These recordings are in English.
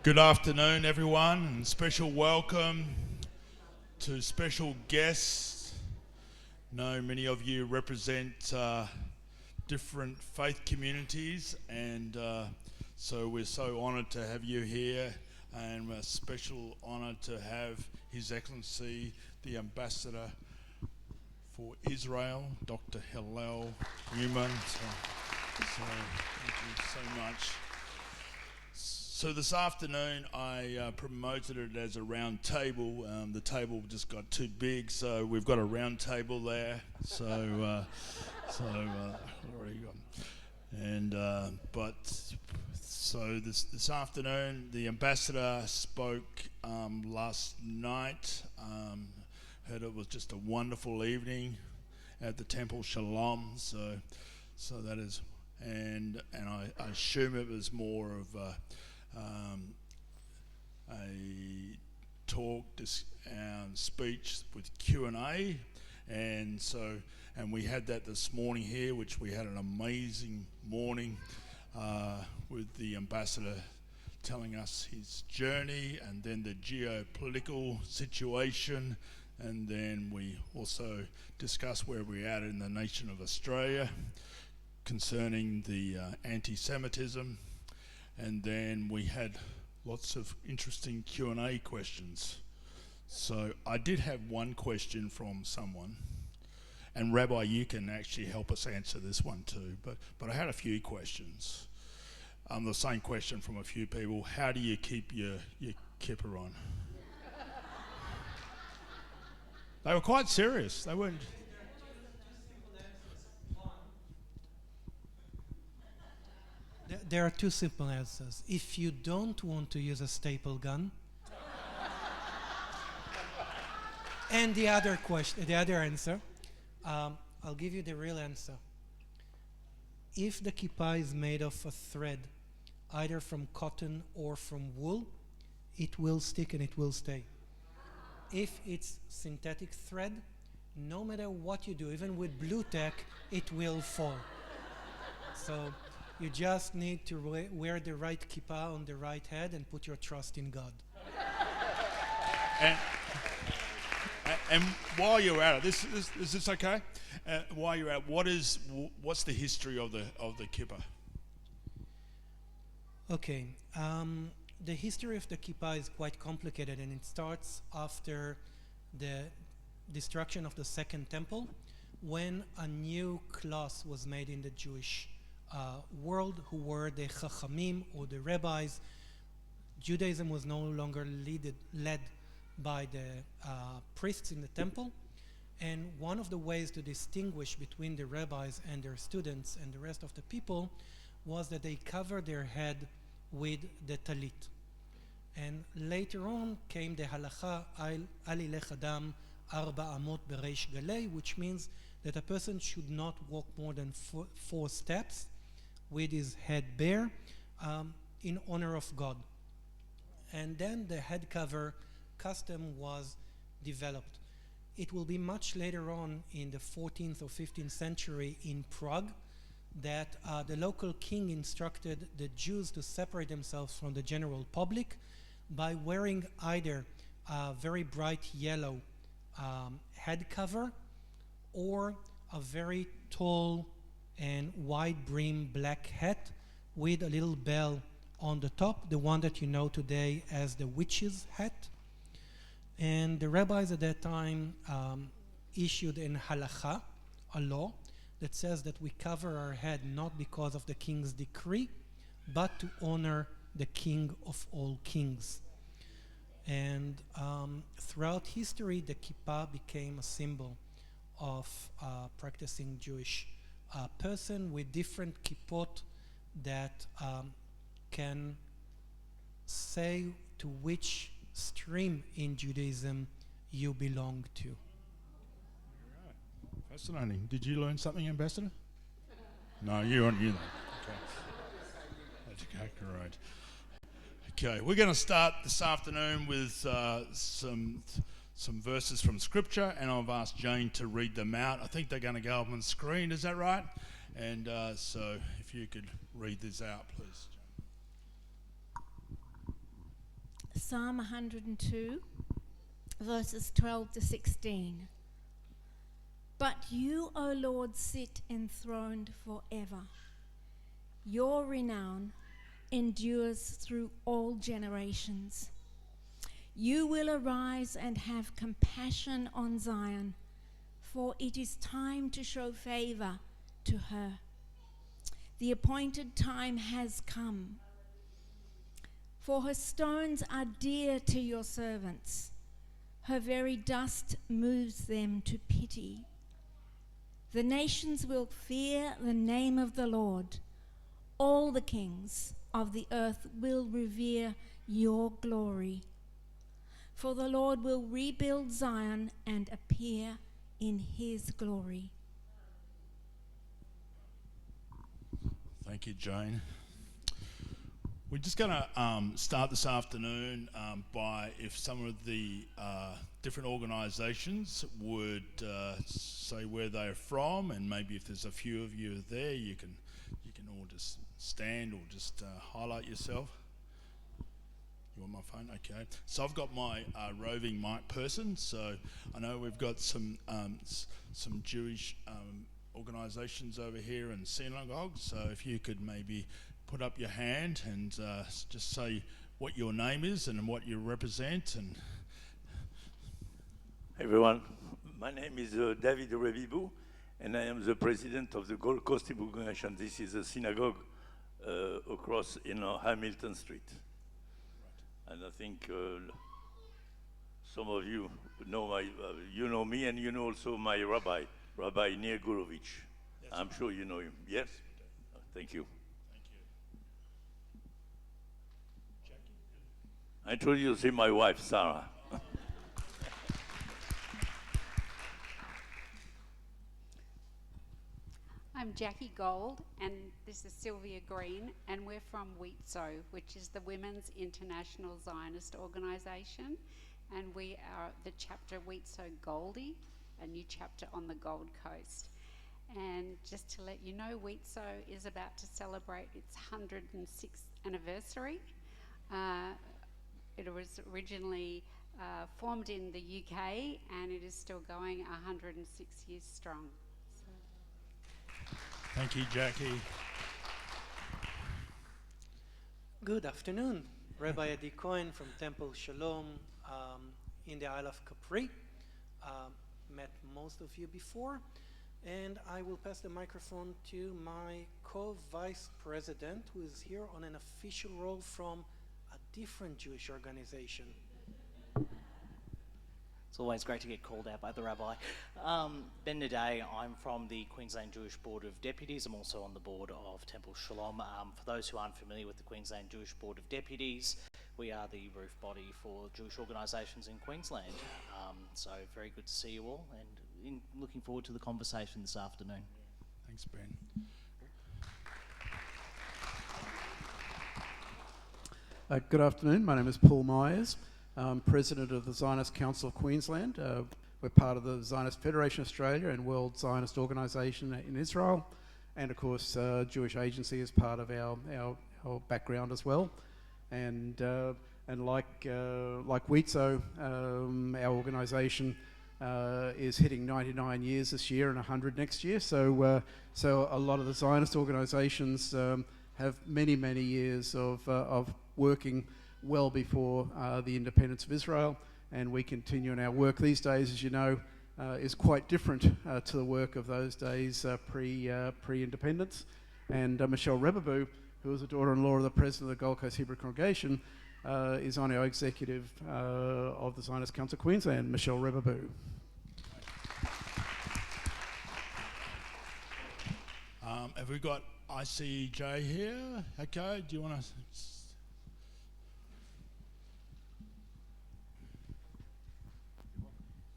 Good afternoon, everyone, and special welcome to special guests. I know many of you represent different faith communities, and so we're so honoured to have you here, and a special honour to have His Excellency, the Ambassador for Israel, Dr. Hillel Newman. So thank you so much. So this afternoon I promoted it as a round table. The table just got too big, so we've got a round table there. So already got. And so this afternoon the ambassador spoke last night. Heard it was just a wonderful evening at the Temple Shalom. So that is, and I assume it was more of a talk, speech with Q&A, and we had that this morning here, which we had an amazing morning with the ambassador telling us his journey, and then the geopolitical situation, and then we also discussed where we're at in the nation of Australia concerning the anti-Semitism. And then we had lots of interesting Q&A questions. So I did have one question from someone, and Rabbi, you can actually help us answer this one too, but I had a few questions. The same question from a few people: how do you keep your kippah on? They were quite serious. They weren't. There are two simple answers. If you don't want to use a staple gun, and the other answer, I'll give you the real answer. If the kippah is made of a thread, either from cotton or from wool, it will stick and it will stay. If it's synthetic thread, no matter what you do, even with blue tack, it will fall. So you just need to wear the right kippah on the right head and put your trust in God. And while you're at it, is this okay? While you're at it, what's the history of the kippah? Okay, the history of the kippah is quite complicated, and it starts after the destruction of the Second Temple, when a new class was made in the Jewish world, who were the chachamim, or the rabbis. Judaism was no longer led by the priests in the temple, and one of the ways to distinguish between the rabbis and their students and the rest of the people was that they covered their head with the talit. And later on came the halacha al ilech adam arba amot bereish galei, which means that a person should not walk more than four steps with his head bare, in honor of God. And then the head cover custom was developed. It will be much later on in the 14th or 15th century in Prague that the local king instructed the Jews to separate themselves from the general public by wearing either a very bright yellow head cover or a very tall and wide brim black hat with a little bell on the top, the one that you know today as the witch's hat. And the rabbis at that time issued an halacha, a law, that says that we cover our head not because of the king's decree, but to honor the king of all kings. And throughout history, the kippah became a symbol of practicing Jewish person, with different kippot that can say to which stream in Judaism you belong to. Right. Fascinating. Did you learn something, Ambassador? No, you know. Okay. That's okay, great. Okay, we're going to start this afternoon with some verses from Scripture, and I've asked Jane to read them out. I think they're going to go up on the screen, is that right? And so if you could read this out, please, Jane. Psalm 102, verses 12 to 16. But you, O Lord, sit enthroned forever. Your renown endures through all generations. You will arise and have compassion on Zion, for it is time to show favor to her. The appointed time has come. For her stones are dear to your servants. Her very dust moves them to pity. The nations will fear the name of the Lord. All the kings of the earth will revere your glory. For the Lord will rebuild Zion and appear in his glory. Thank you, Jane. We're just going to start this afternoon by if some of the different organisations would say where they're from, and maybe if there's a few of you there, you can all just stand or just highlight yourself. You want my phone? Okay. So I've got my roving mic person. So I know we've got some Jewish organisations over here in synagogue. So if you could maybe put up your hand and just say what your name is and what you represent. And Hey everyone, my name is David Revibou, and I am the president of the Gold Coast Hebrew Nation. This is a synagogue across Hamilton Street. Right. And I think some of you know you know me, and you know also my rabbi, Rabbi Nir Gurovich. Yes, I'm sure you know him. Yes? Thank you. I introduce him my wife, Sarah. I'm Jackie Gold, and this is Sylvia Green, and we're from WITSO, which is the Women's International Zionist Organisation, and we are the chapter WITSO Goldie, a new chapter on the Gold Coast. And just to let you know, WITSO is about to celebrate its 106th anniversary. It was originally formed in the UK, and it is still going 106 years strong. thank you, Jackie. Good afternoon. Rabbi Adi Cohen from Temple Shalom in the Isle of Capri. Met most of you before. And I will pass the microphone to my co-vice president, who is here on an official role from a different Jewish organization. It's always great to get called out by the rabbi. Ben Naday, I'm from the Queensland Jewish Board of Deputies. I'm also on the board of Temple Shalom. For those who aren't familiar with the Queensland Jewish Board of Deputies, we are the roof body for Jewish organisations in Queensland. So very good to see you all, and looking forward to the conversation this afternoon. Thanks, Ben. Good afternoon. My name is Paul Myers. I'm President of the Zionist Council of Queensland. We're part of the Zionist Federation Australia and World Zionist Organisation in Israel. And of course, Jewish Agency is part of our background as well. And like WITSO, our organisation is hitting 99 years this year and 100 next year. So a lot of the Zionist organisations have many years of working well before the independence of Israel, and we continue in our work these days, as you know, is quite different to the work of those days pre-independence. And Michelle Rebabou, who is the daughter-in-law of the president of the Gold Coast Hebrew Congregation, is on our executive of the Zionist Council of Queensland, Michelle Rebabou. Have we got ICJ here? Okay, do you want to...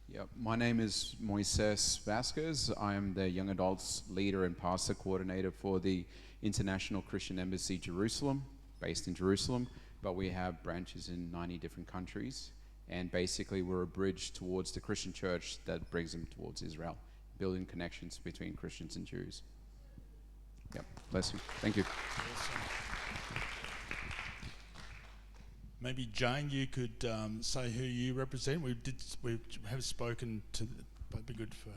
Yeah, my name is Moises Vasquez. I am the young adults leader and pastor coordinator for the International Christian Embassy Jerusalem, based in Jerusalem, but we have branches in 90 different countries, and basically we're a bridge towards the Christian church that brings them towards Israel, building connections between Christians and Jews. Yep, bless you. Thank you. Awesome. maybe Jane, you could say who you represent. We have spoken to, but it'd be good for.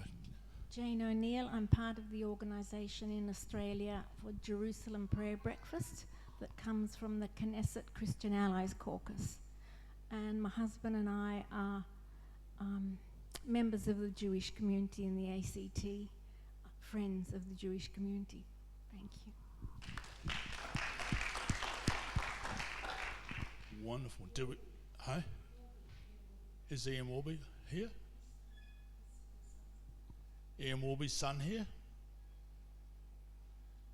Jane O'Neill. I'm part of the organisation in Australia for Jerusalem Prayer Breakfast that comes from the Knesset Christian Allies Caucus. And my husband and I are members of the Jewish community in the ACT, friends of the Jewish community. Thank you. Wonderful. Do we? Hey, is Ian Warby here? Ian Warby's son here?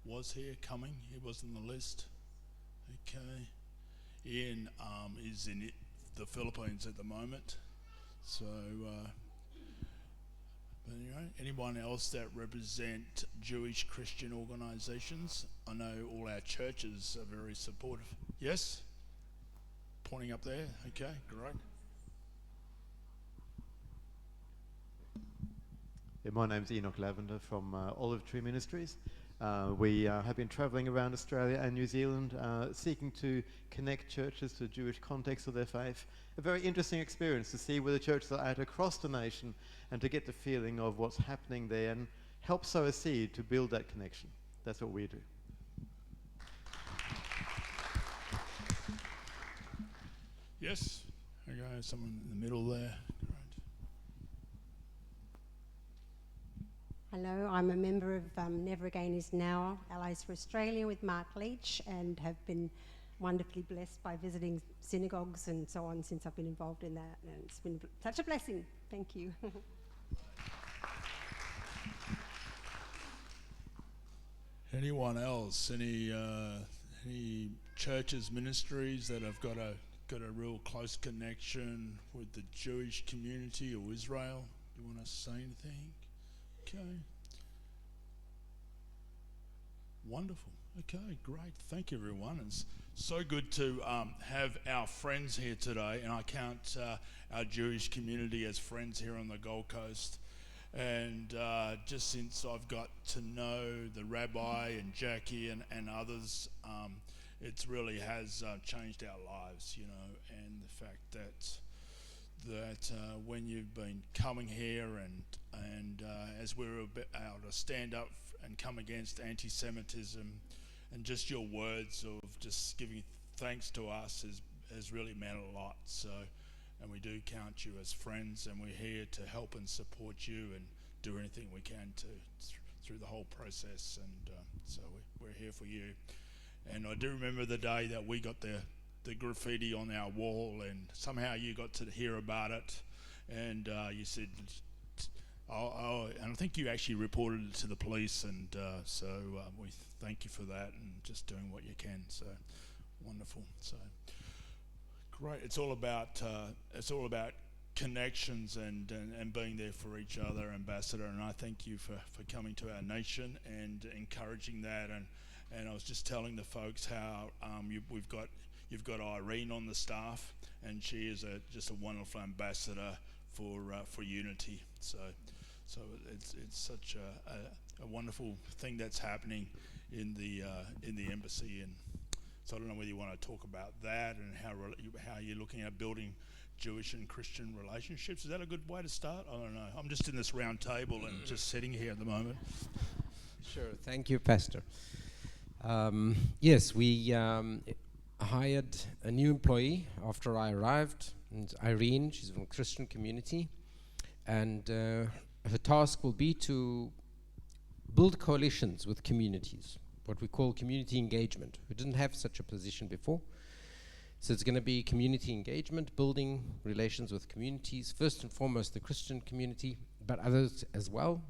Was here, coming. He was on the list. Okay. Ian is in the Philippines at the moment. So, but anyway, anyone else that represent Jewish Christian organisations? I know all our churches are very supportive. Yes? Pointing up there. Okay, great. Yeah, my name's Enoch Lavender from Olive Tree Ministries. We have been travelling around Australia and New Zealand seeking to connect churches to the Jewish context of their faith. A very interesting experience to see where the churches are at across the nation and to get the feeling of what's happening there and help sow a seed to build that connection. That's what we do. Yes? Okay, someone in the middle there. Hello, I'm a member of Never Again Is Now, Allies for Australia with Mark Leach, and have been wonderfully blessed by visiting synagogues and so on since I've been involved in that, and it's been such a blessing. Thank you. Anyone else? Any churches, ministries that have got a real close connection with the Jewish community or Israel? Do you want to say anything? Okay. Wonderful. Okay, great. Thank you, everyone. It's so good to have our friends here today, and I count our Jewish community as friends here on the Gold Coast. And just since I've got to know the rabbi and Jackie and others, it really has changed our lives, you know, and the fact that when you've been coming here and as we were able to stand up and come against anti-Semitism, and just your words of just giving thanks to us has really meant a lot. So, and we do count you as friends, and we're here to help and support you and do anything we can through the whole process. And so we're here for you. And I do remember the day that we got the graffiti on our wall, and somehow you got to hear about it, and you said, and I think you actually reported it to the police, and so we thank you for that and just doing what you can. So wonderful. So great. It's all about connections and being there for each other, Ambassador. And I thank you for coming to our nation and encouraging that. And I was just telling the folks how you've got Irene on the staff, and she is just a wonderful ambassador for unity. So it's such a wonderful thing that's happening in the embassy. And so I don't know whether you want to talk about that and how you're looking at building Jewish and Christian relationships. Is that a good way to start? I don't know. I'm just in this round table and just sitting here at the moment. Sure. Thank you, Pastor. Yes, we hired a new employee after I arrived, and Irene. She's from a Christian community, and her task will be to build coalitions with communities, what we call community engagement. We didn't have such a position before. So it's going to be community engagement, building relations with communities, first and foremost the Christian community, but others as well.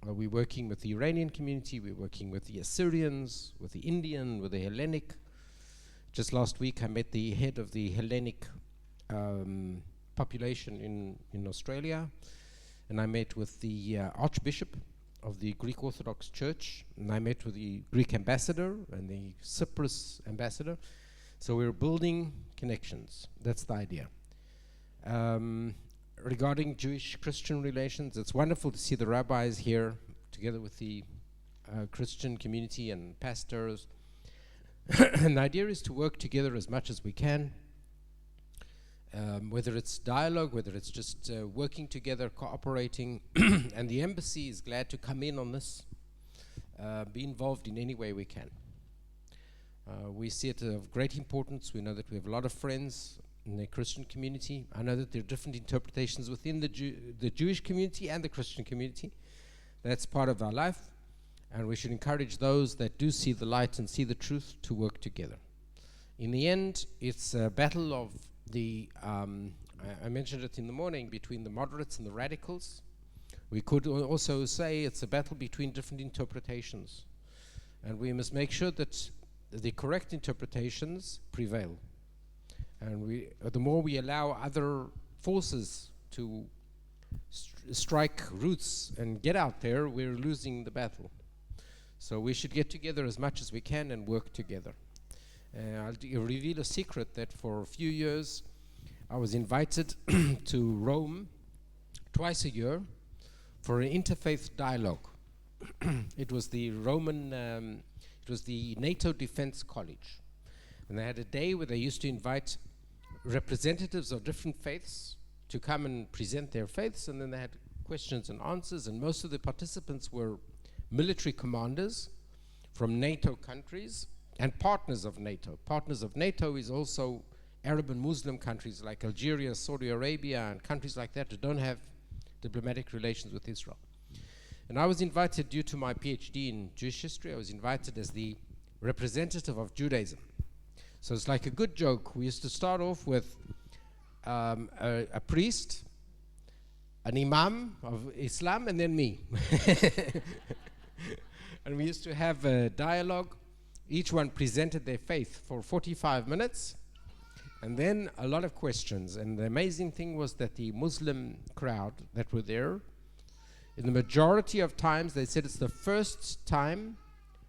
We're working with the Iranian community, we're working with the Assyrians, with the Indian, with the Hellenic. Just last week I met the head of the Hellenic population in Australia, and I met with the Archbishop of the Greek Orthodox Church, and I met with the Greek ambassador and the Cyprus ambassador. So we're building connections. That's the idea. Regarding Jewish-Christian relations, it's wonderful to see the rabbis here together with the Christian community and pastors. And the idea is to work together as much as we can whether it's dialogue, whether it's just working together, cooperating, and the embassy is glad to come in on this, be involved in any way we can. We see it of great importance. We know that we have a lot of friends in the Christian community. I know that there are different interpretations within the Jewish community and the Christian community. That's part of our life, and we should encourage those that do see the light and see the truth to work together. In the end, it's a battle of the, I mentioned it in the morning, between the moderates and the radicals. We could also say it's a battle between different interpretations, and we must make sure that the correct interpretations prevail. And the more we allow other forces to strike roots and get out there, we're losing the battle. So we should get together as much as we can and work together. I'll reveal a secret that for a few years I was invited to Rome twice a year for an interfaith dialogue. It was the NATO Defense College. And they had a day where they used to invite representatives of different faiths to come and present their faiths, and then they had questions and answers, and most of the participants were military commanders from NATO countries and partners of NATO. Partners of NATO is also Arab and Muslim countries like Algeria, Saudi Arabia, and countries like that don't have diplomatic relations with Israel. And I was invited, due to my PhD in Jewish history, I was invited as the representative of Judaism. So it's like a good joke. We used to start off with a priest, an imam of Islam, and then me. And we used to have a dialogue. Each one presented their faith for 45 minutes, and then a lot of questions. And the amazing thing was that the Muslim crowd that were there, in the majority of times, they said it's the first time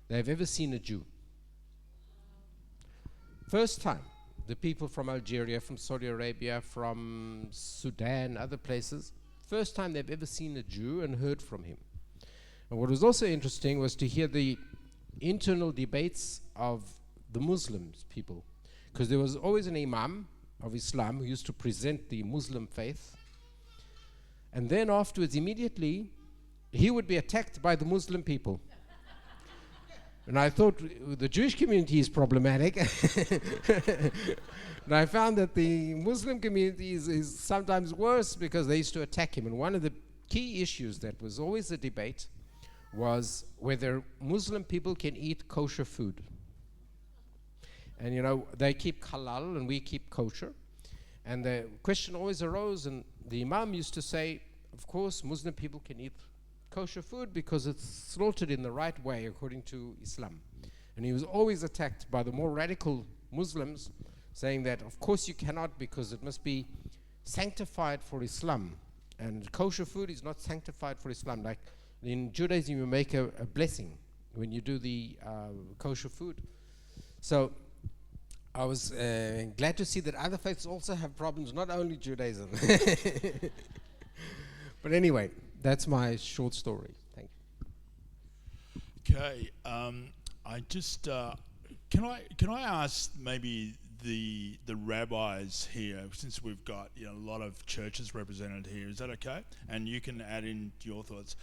they've ever seen a Jew. First time. The people from Algeria, from Saudi Arabia, from Sudan, other places, first time they've ever seen a Jew and heard from him. And what was also interesting was to hear the internal debates of the Muslims people, because there was always an imam of Islam who used to present the Muslim faith, and then afterwards, immediately, he would be attacked by the Muslim people. And I thought the Jewish community is problematic. And I found that the Muslim community is sometimes worse because they used to attack him. And one of the key issues that was always a debate was whether Muslim people can eat kosher food. And you know, they keep halal and we keep kosher. And the question always arose, and the Imam used to say, of course, Muslim people can eat kosher food because it's slaughtered in the right way according to Islam. And he was always attacked by the more radical Muslims, saying that of course you cannot, because it must be sanctified for Islam, and kosher food is not sanctified for Islam. Like in Judaism, you make a blessing when you do the kosher food. So I was glad to see that other faiths also have problems, not only Judaism. But anyway, that's my short story. Thank you. Okay, I just can I ask maybe the rabbis here, since we've got a lot of churches represented here. Is that okay? And you can add in your thoughts.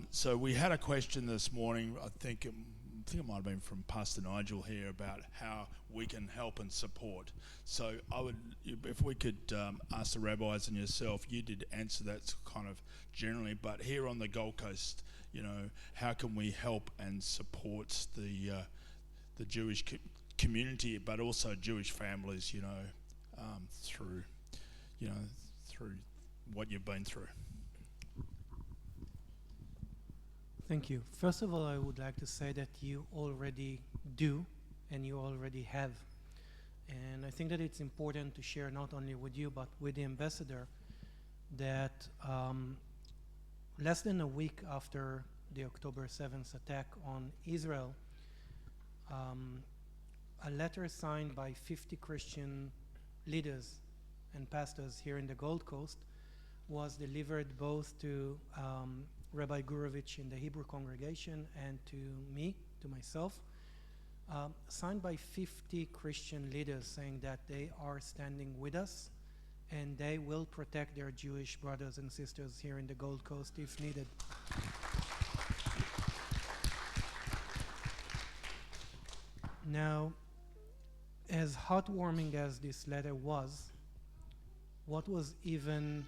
So we had a question this morning. I think it might have been from Pastor Nigel here about how we can help and support. So I would, if we could ask the rabbis and yourself, you did answer that kind of generally, but here on the Gold Coast, how can we help and support the Jewish community, but also Jewish families, through what you've been through? Thank you. First of all, I would like to say that you already do and you already have. And I think that it's important to share not only with you but with the ambassador that less than a week after the October 7th attack on Israel, a letter signed by 50 Christian leaders and pastors here in the Gold Coast was delivered both to Rabbi Gurovich in the Hebrew congregation and to me, to myself, signed by 50 Christian leaders saying that they are standing with us and they will protect their Jewish brothers and sisters here in the Gold Coast if needed. Now, as heartwarming as this letter was, what was even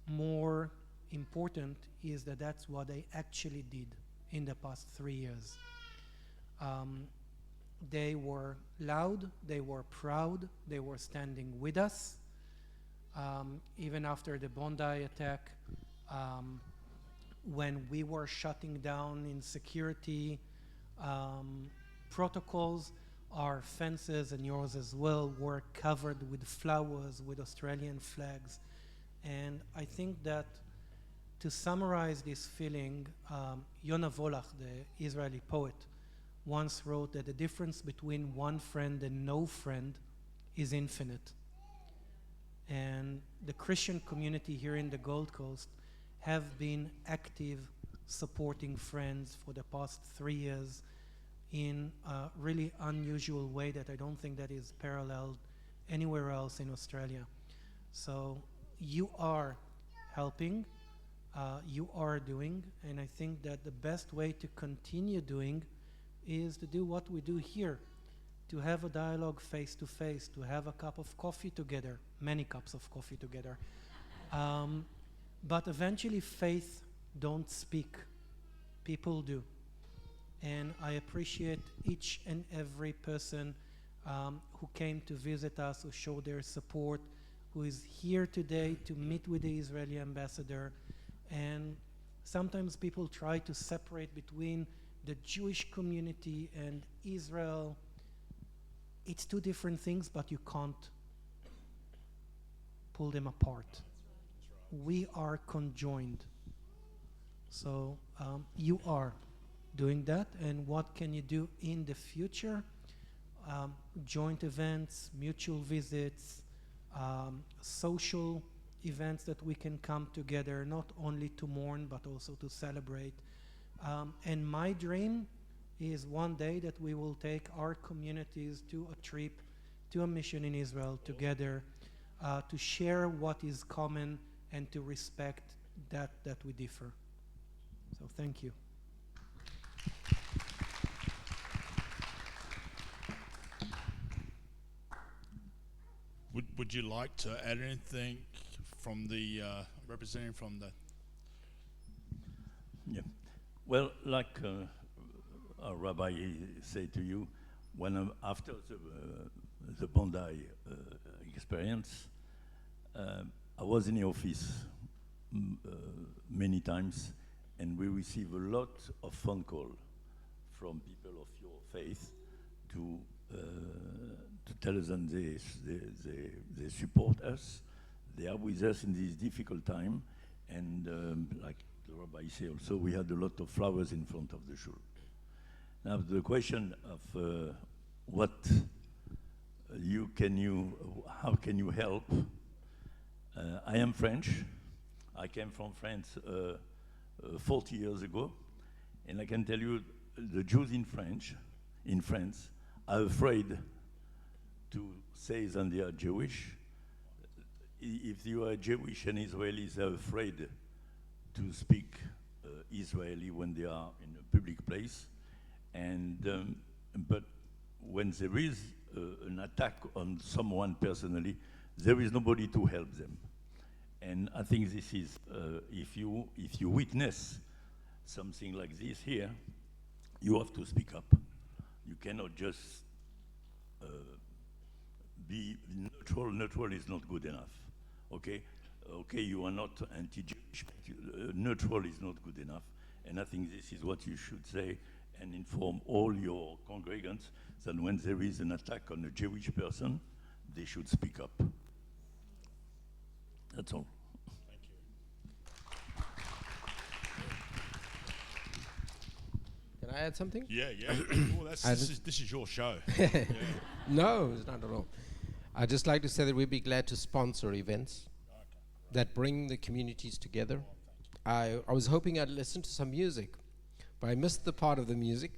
more important is that that's what they actually did in the past 3 years. They were loud, they were proud, they were standing with us. Even after the Bondi attack, when we were shutting down in security protocols, our fences and yours as well were covered with flowers, with Australian flags. And I think that to summarize this feeling, Yona Volach, the Israeli poet, once wrote that the difference between one friend and no friend is infinite. And the Christian community here in the Gold Coast have been active supporting friends for the past 3 years in a really unusual way that I don't think that is paralleled anywhere else in Australia. So you are helping, you are doing, and I think that the best way to continue doing is to do what we do here, to have a dialogue face to face, to have a cup of coffee together, many cups of coffee together. But eventually faith don't speak, people do. And I appreciate each and every person who came to visit us, who showed their support, who is here today to meet with the Israeli ambassador. And sometimes people try to separate between the Jewish community and Israel. It's two different things, but you can't pull them apart. We are conjoined. So you are doing that, and what can you do in the future? Joint events, mutual visits, social events that we can come together, not only to mourn, but also to celebrate. And my dream is one day that we will take our communities to a trip, to a mission in Israel together, to share what is common and to respect that we differ. So thank you. Would you like to add anything from the representative from the? Yeah. Well, like our rabbi said to you, when after the Bondi experience, I was in the office many times, and we receive a lot of phone call from people of your faith to tell us that they support us, they are with us in this difficult time, and like the rabbi said also, we had a lot of flowers in front of the shul. Now the question of how can you help? I am French. I came from France 40 years ago, and I can tell you the Jews in France are afraid to say that they are Jewish. If you are Jewish and Israelis are afraid to speak Israeli when they are in a public place, and but when there is an attack on someone personally, there is nobody to help them. And I think this is if you witness something like this here, you have to speak up. You cannot just be neutral. Neutral is not good enough. Okay, you are not anti-Jewish, but neutral is not good enough. And I think this is what you should say and inform all your congregants that when there is an attack on a Jewish person, they should speak up. That's all. Thank you. Can I add something? Yeah. Well, this is your show. Yeah. No, it's not at all. I'd just like to say that we'd be glad to sponsor events that bring the communities together. I was hoping I'd listen to some music, but I missed the part of the music.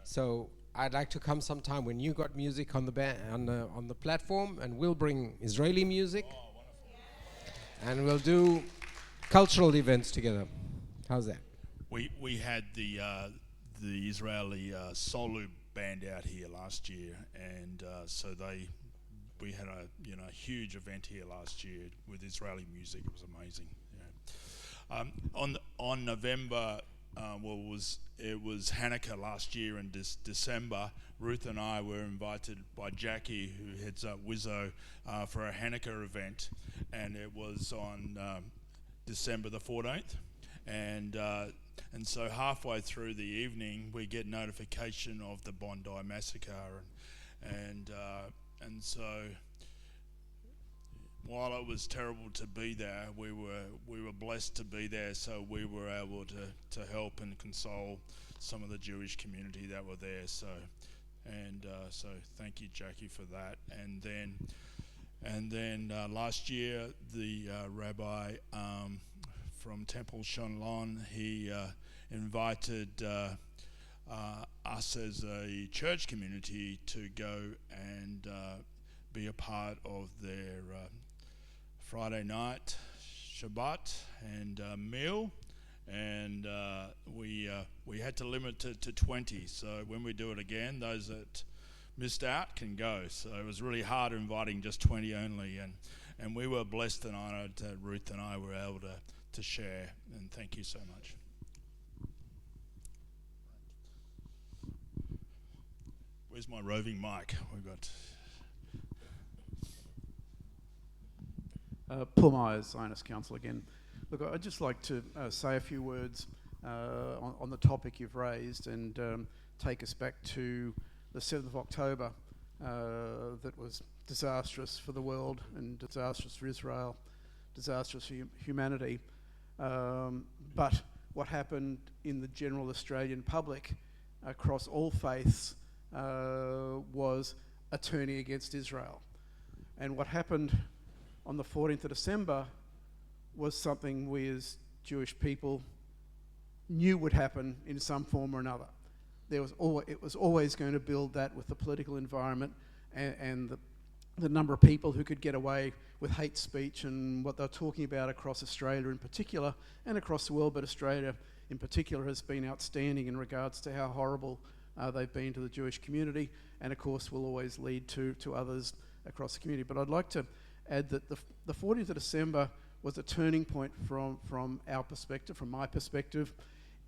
So I'd like to come sometime when you got music on the on the platform, and we'll bring Israeli music, and we'll do cultural events together. How's that? We had the Israeli Solu band out here last year, and so we had a huge event here last year with Israeli music. It was amazing. Yeah. On November, it was Hanukkah last year in December. Ruth and I were invited by Jackie, who heads up Wizzo, for a Hanukkah event, and it was on December the 14th, and so halfway through the evening we get notification of the Bondi massacre, and so while it was terrible to be there, we were blessed to be there, so we were able to help and console some of the Jewish community that were there. So thank you, Jackie, for that. And then last year, the rabbi from Temple Shalom, he invited us as a church community to go and be a part of their Friday night Shabbat and meal, and we had to limit it to 20. So when we do it again, those that missed out can go. So it was really hard inviting just 20 only, and we were blessed and honoured that Ruth and I were able to share, and thank you so much. Where's my roving mic? We've got Paul Myers, Zionist Council again. Look, I'd just like to say a few words on the topic you've raised, and take us back to the 7th of October that was disastrous for the world and disastrous for Israel, disastrous for humanity. But what happened in the general Australian public across all faiths was a turning against Israel. And what happened on the 14th of December was something we as Jewish people knew would happen in some form or another. It was always going to build that with the political environment and the number of people who could get away with hate speech and what they're talking about across Australia in particular and across the world, but Australia in particular has been outstanding in regards to how horrible they've been to the Jewish community, and of course will always lead to others across the community. But I'd like to add that the 14th of December was a turning point from our perspective, from my perspective,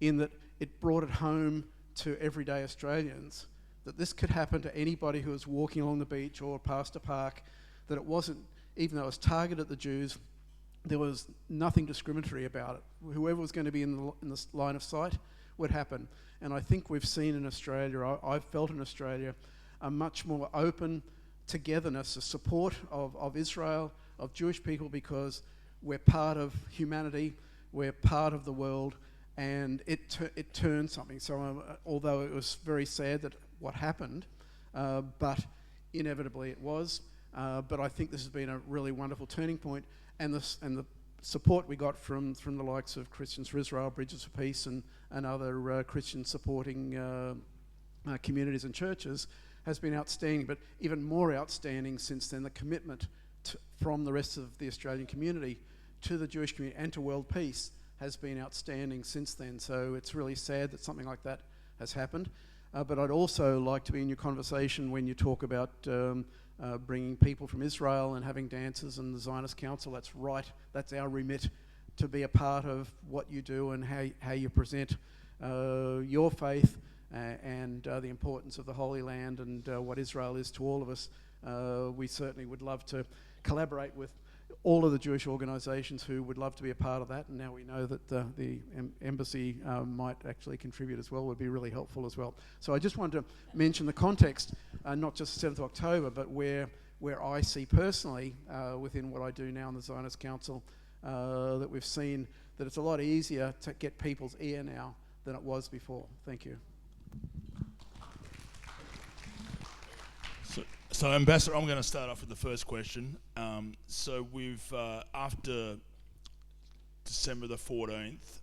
in that it brought it home to everyday Australians that this could happen to anybody who was walking along the beach or past a park, that it wasn't, even though it was targeted at the Jews, there was nothing discriminatory about it. Whoever was going to be in the line of sight would happen. And I think we've seen in Australia, I've felt in Australia, a much more open togetherness, a support of Israel, of Jewish people, because we're part of humanity, we're part of the world, and it turned something. So although it was very sad that what happened, but inevitably it was. But I think this has been a really wonderful turning point, and the support we got from the likes of Christians for Israel, Bridges for Peace, and other Christian supporting communities and churches has been outstanding. But even more outstanding since then, the commitment from the rest of the Australian community to the Jewish community and to world peace has been outstanding since then. So it's really sad that something like that has happened. But I'd also like to be in your conversation when you talk about bringing people from Israel and having dances and the Zionist Council. That's right, that's our remit, to be a part of what you do and how you present your faith and the importance of the Holy Land and what Israel is to all of us. We certainly would love to collaborate with all of the Jewish organisations who would love to be a part of that, and now we know that the embassy might actually contribute as well, would be really helpful as well. So I just wanted to mention the context, not just 7th of October, but where I see personally within what I do now in the Zionist Council, that we've seen that it's a lot easier to get people's ear now than it was before. Thank you. So Ambassador, I'm going to start off with the first question. So we've, after December the 14th,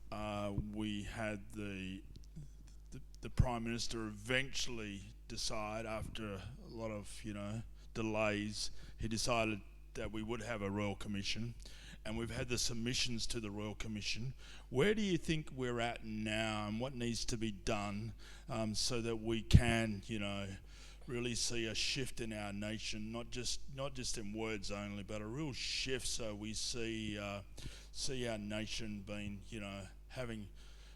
we had the Prime Minister eventually decide after a lot of, delays, he decided that we would have a Royal Commission, and we've had the submissions to the Royal Commission. Where do you think we're at now, and what needs to be done so that we can, really see a shift in our nation, not just in words only, but a real shift, so we see our nation being,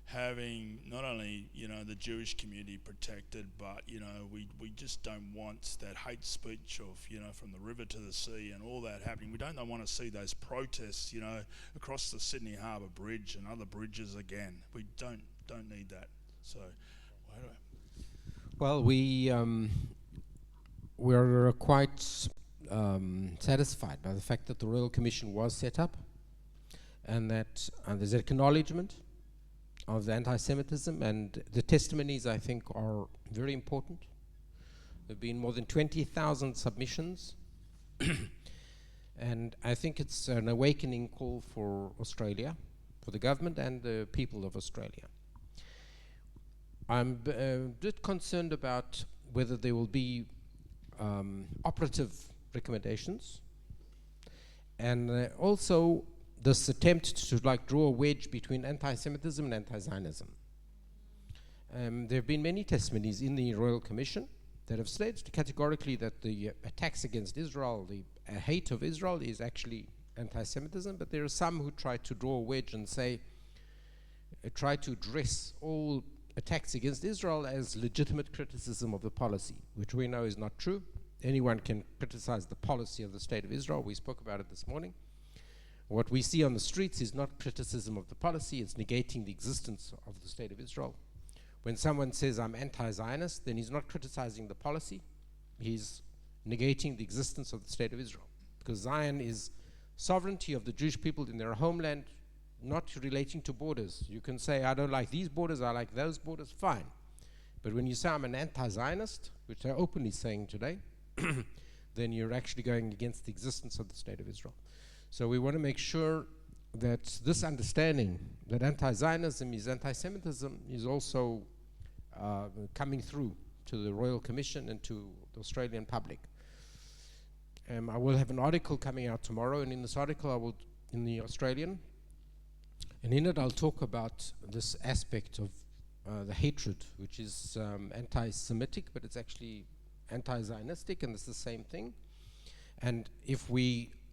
having not only the Jewish community protected, but we just don't want that hate speech of from the river to the sea and all that happening. We don't want to see those protests across the Sydney Harbour Bridge and other bridges again. We don't need that. So well, we're quite satisfied by the fact that the Royal Commission was set up, and that there's acknowledgement of the anti-Semitism, and the testimonies, I think, are very important. There have been more than 20,000 submissions, and I think it's an awakening call for Australia, for the government and the people of Australia. I'm a bit concerned about whether there will be operative recommendations, and also this attempt to draw a wedge between anti-Semitism and anti-Zionism. There have been many testimonies in the Royal Commission that have stated categorically that the attacks against Israel, the hate of Israel, is actually anti-Semitism, but there are some who try to draw a wedge and say, try to address all attacks against Israel as legitimate criticism of the policy, which we know is not true. Anyone can criticize the policy of the State of Israel. We spoke about it this morning. What we see on the streets is not criticism of the policy, it's negating the existence of the State of Israel. When someone says, I'm anti-Zionist, then he's not criticizing the policy, he's negating the existence of the State of Israel. Because Zion is sovereignty of the Jewish people in their homeland, not relating to borders. You can say, I don't like these borders, I like those borders, fine. But when you say I'm an anti-Zionist, which they're openly saying today, then you're actually going against the existence of the State of Israel. So we want to make sure that this understanding that anti-Zionism is anti-Semitism is also coming through to the Royal Commission and to the Australian public. I will have an article coming out tomorrow, and in this article I will, in the Australian, and in it I'll talk about this aspect of the hatred, which is anti-Semitic, but it's actually anti-Zionistic, and it's the same thing. And if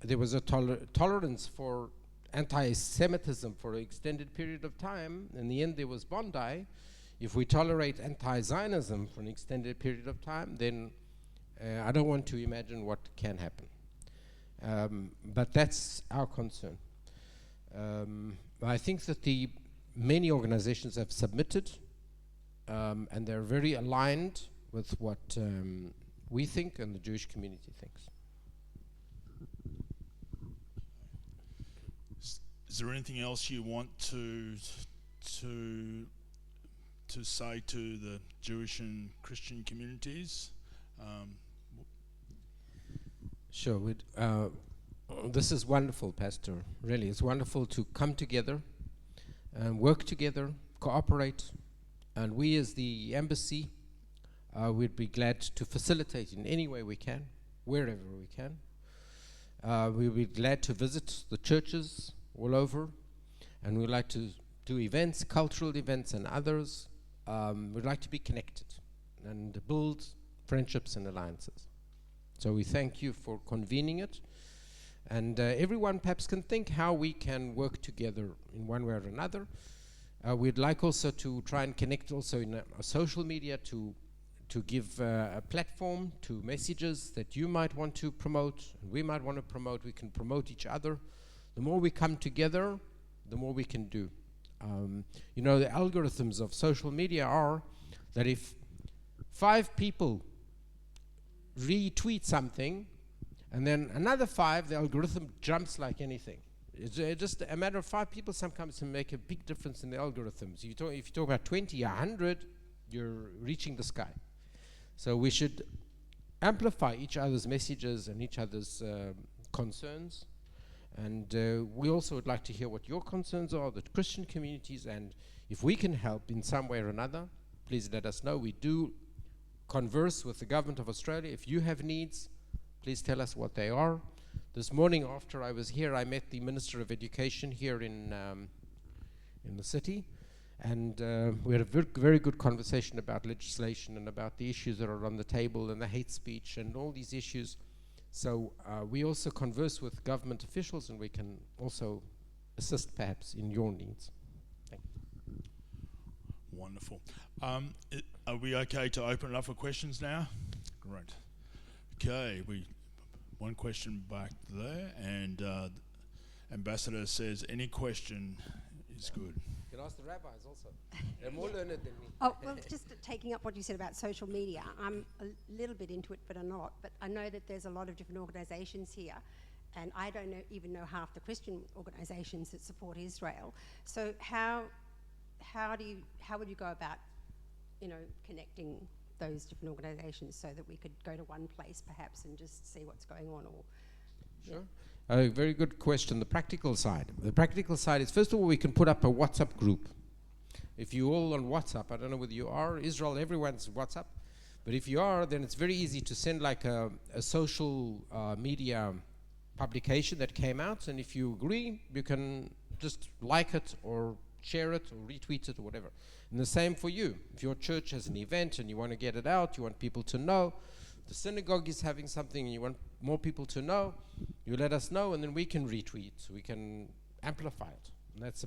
there was a tolerance for anti-Semitism for an extended period of time, in the end there was Bondi. If we tolerate anti-Zionism for an extended period of time, then I don't want to imagine what can happen. But that's our concern. I think that many organizations have submitted, and they're very aligned with what we think and the Jewish community thinks. Is there anything else you want to say to the Jewish and Christian communities? Sure. This is wonderful, Pastor. Really, it's wonderful to come together and work together, cooperate, and we as the embassy, we'd be glad to facilitate in any way we can, wherever we can. We'd be glad to visit the churches all over, and we'd like to do events, cultural events and others. We'd like to be connected and build friendships and alliances. So we thank you for convening it, and everyone perhaps can think how we can work together in one way or another. We'd like also to try and connect also in social media to give a platform to messages that you might want to promote, and we might want to promote. We can promote each other. The more we come together, the more we can do. The algorithms of social media are that if 5 people retweet something, and then another 5, the algorithm jumps like anything. It's just a matter of 5 people sometimes can make a big difference in the algorithms. If you talk about 20, 100, you're reaching the sky. So we should amplify each other's messages and each other's concerns. And we also would like to hear what your concerns are, the Christian communities, and if we can help in some way or another, please let us know. We do converse with the government of Australia. If you have needs, please tell us what they are. This morning after I was here, I met the Minister of Education here in the city, and we had a very good conversation about legislation and about the issues that are on the table and the hate speech and all these issues. So we also converse with government officials, and we can also assist perhaps in your needs. Thank you. Wonderful. Are we okay to open it up for questions now? Great. Okay, one question back there, and Ambassador says any question is good. You can ask the rabbis also. They're more learned than me. Oh, well, just taking up what you said about social media, I'm a little bit into it, but I'm not. But I know that there's a lot of different organisations here, and I don't even know half the Christian organisations that support Israel. So how would you go about, connecting those different organisations so that we could go to one place perhaps and just see what's going on? Or sure. A very good question. The practical side. The practical side is, first of all, we can put up a WhatsApp group. If you're all on WhatsApp, I don't know whether you are, Israel, everyone's WhatsApp. But if you are, then it's very easy to send like a social media publication that came out. And if you agree, you can just like it or share it or retweet it or whatever. And the same for you. If your church has an event and you want to get it out, you want people to know, the synagogue is having something and you want more people to know, you let us know, and then we can retweet, we can amplify it. And that's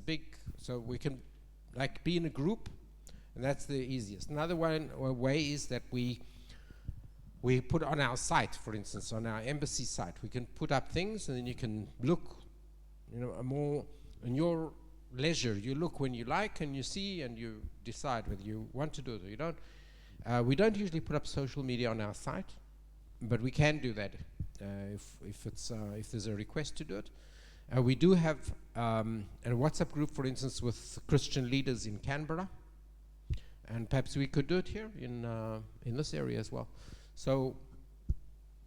so we can be in a group, and that's the easiest. Another way is that we put on our site, for instance, on our embassy site, we can put up things, and then you can look, more in your leisure. You look when you like, and you see, and you decide whether you want to do it or you don't. We don't usually put up social media on our site, but we can do that if there's a request to do it. We do have a WhatsApp group, for instance, with Christian leaders in Canberra, and perhaps we could do it here in this area as well. So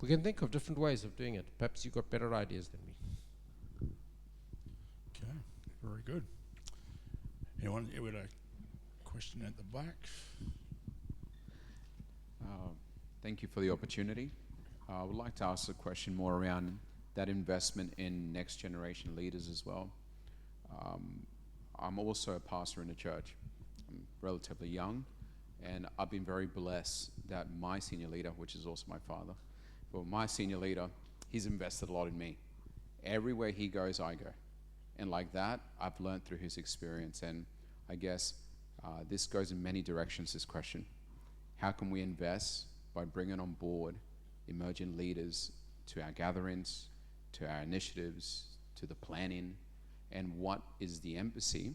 we can think of different ways of doing it. Perhaps you've got better ideas than me. Okay, very good. Anyone with a question at the back? Thank you for the opportunity. I would like to ask a question more around that investment in next generation leaders as well. I'm also a pastor in a church. I'm relatively young, and I've been very blessed that my senior leader, which is also my father, but my senior leader, he's invested a lot in me. Everywhere he goes, I go. And like that, I've learned through his experience. And I guess this goes in many directions, this question. How can we invest by bringing on board emerging leaders to our gatherings, to our initiatives, to the planning, and what is the embassy,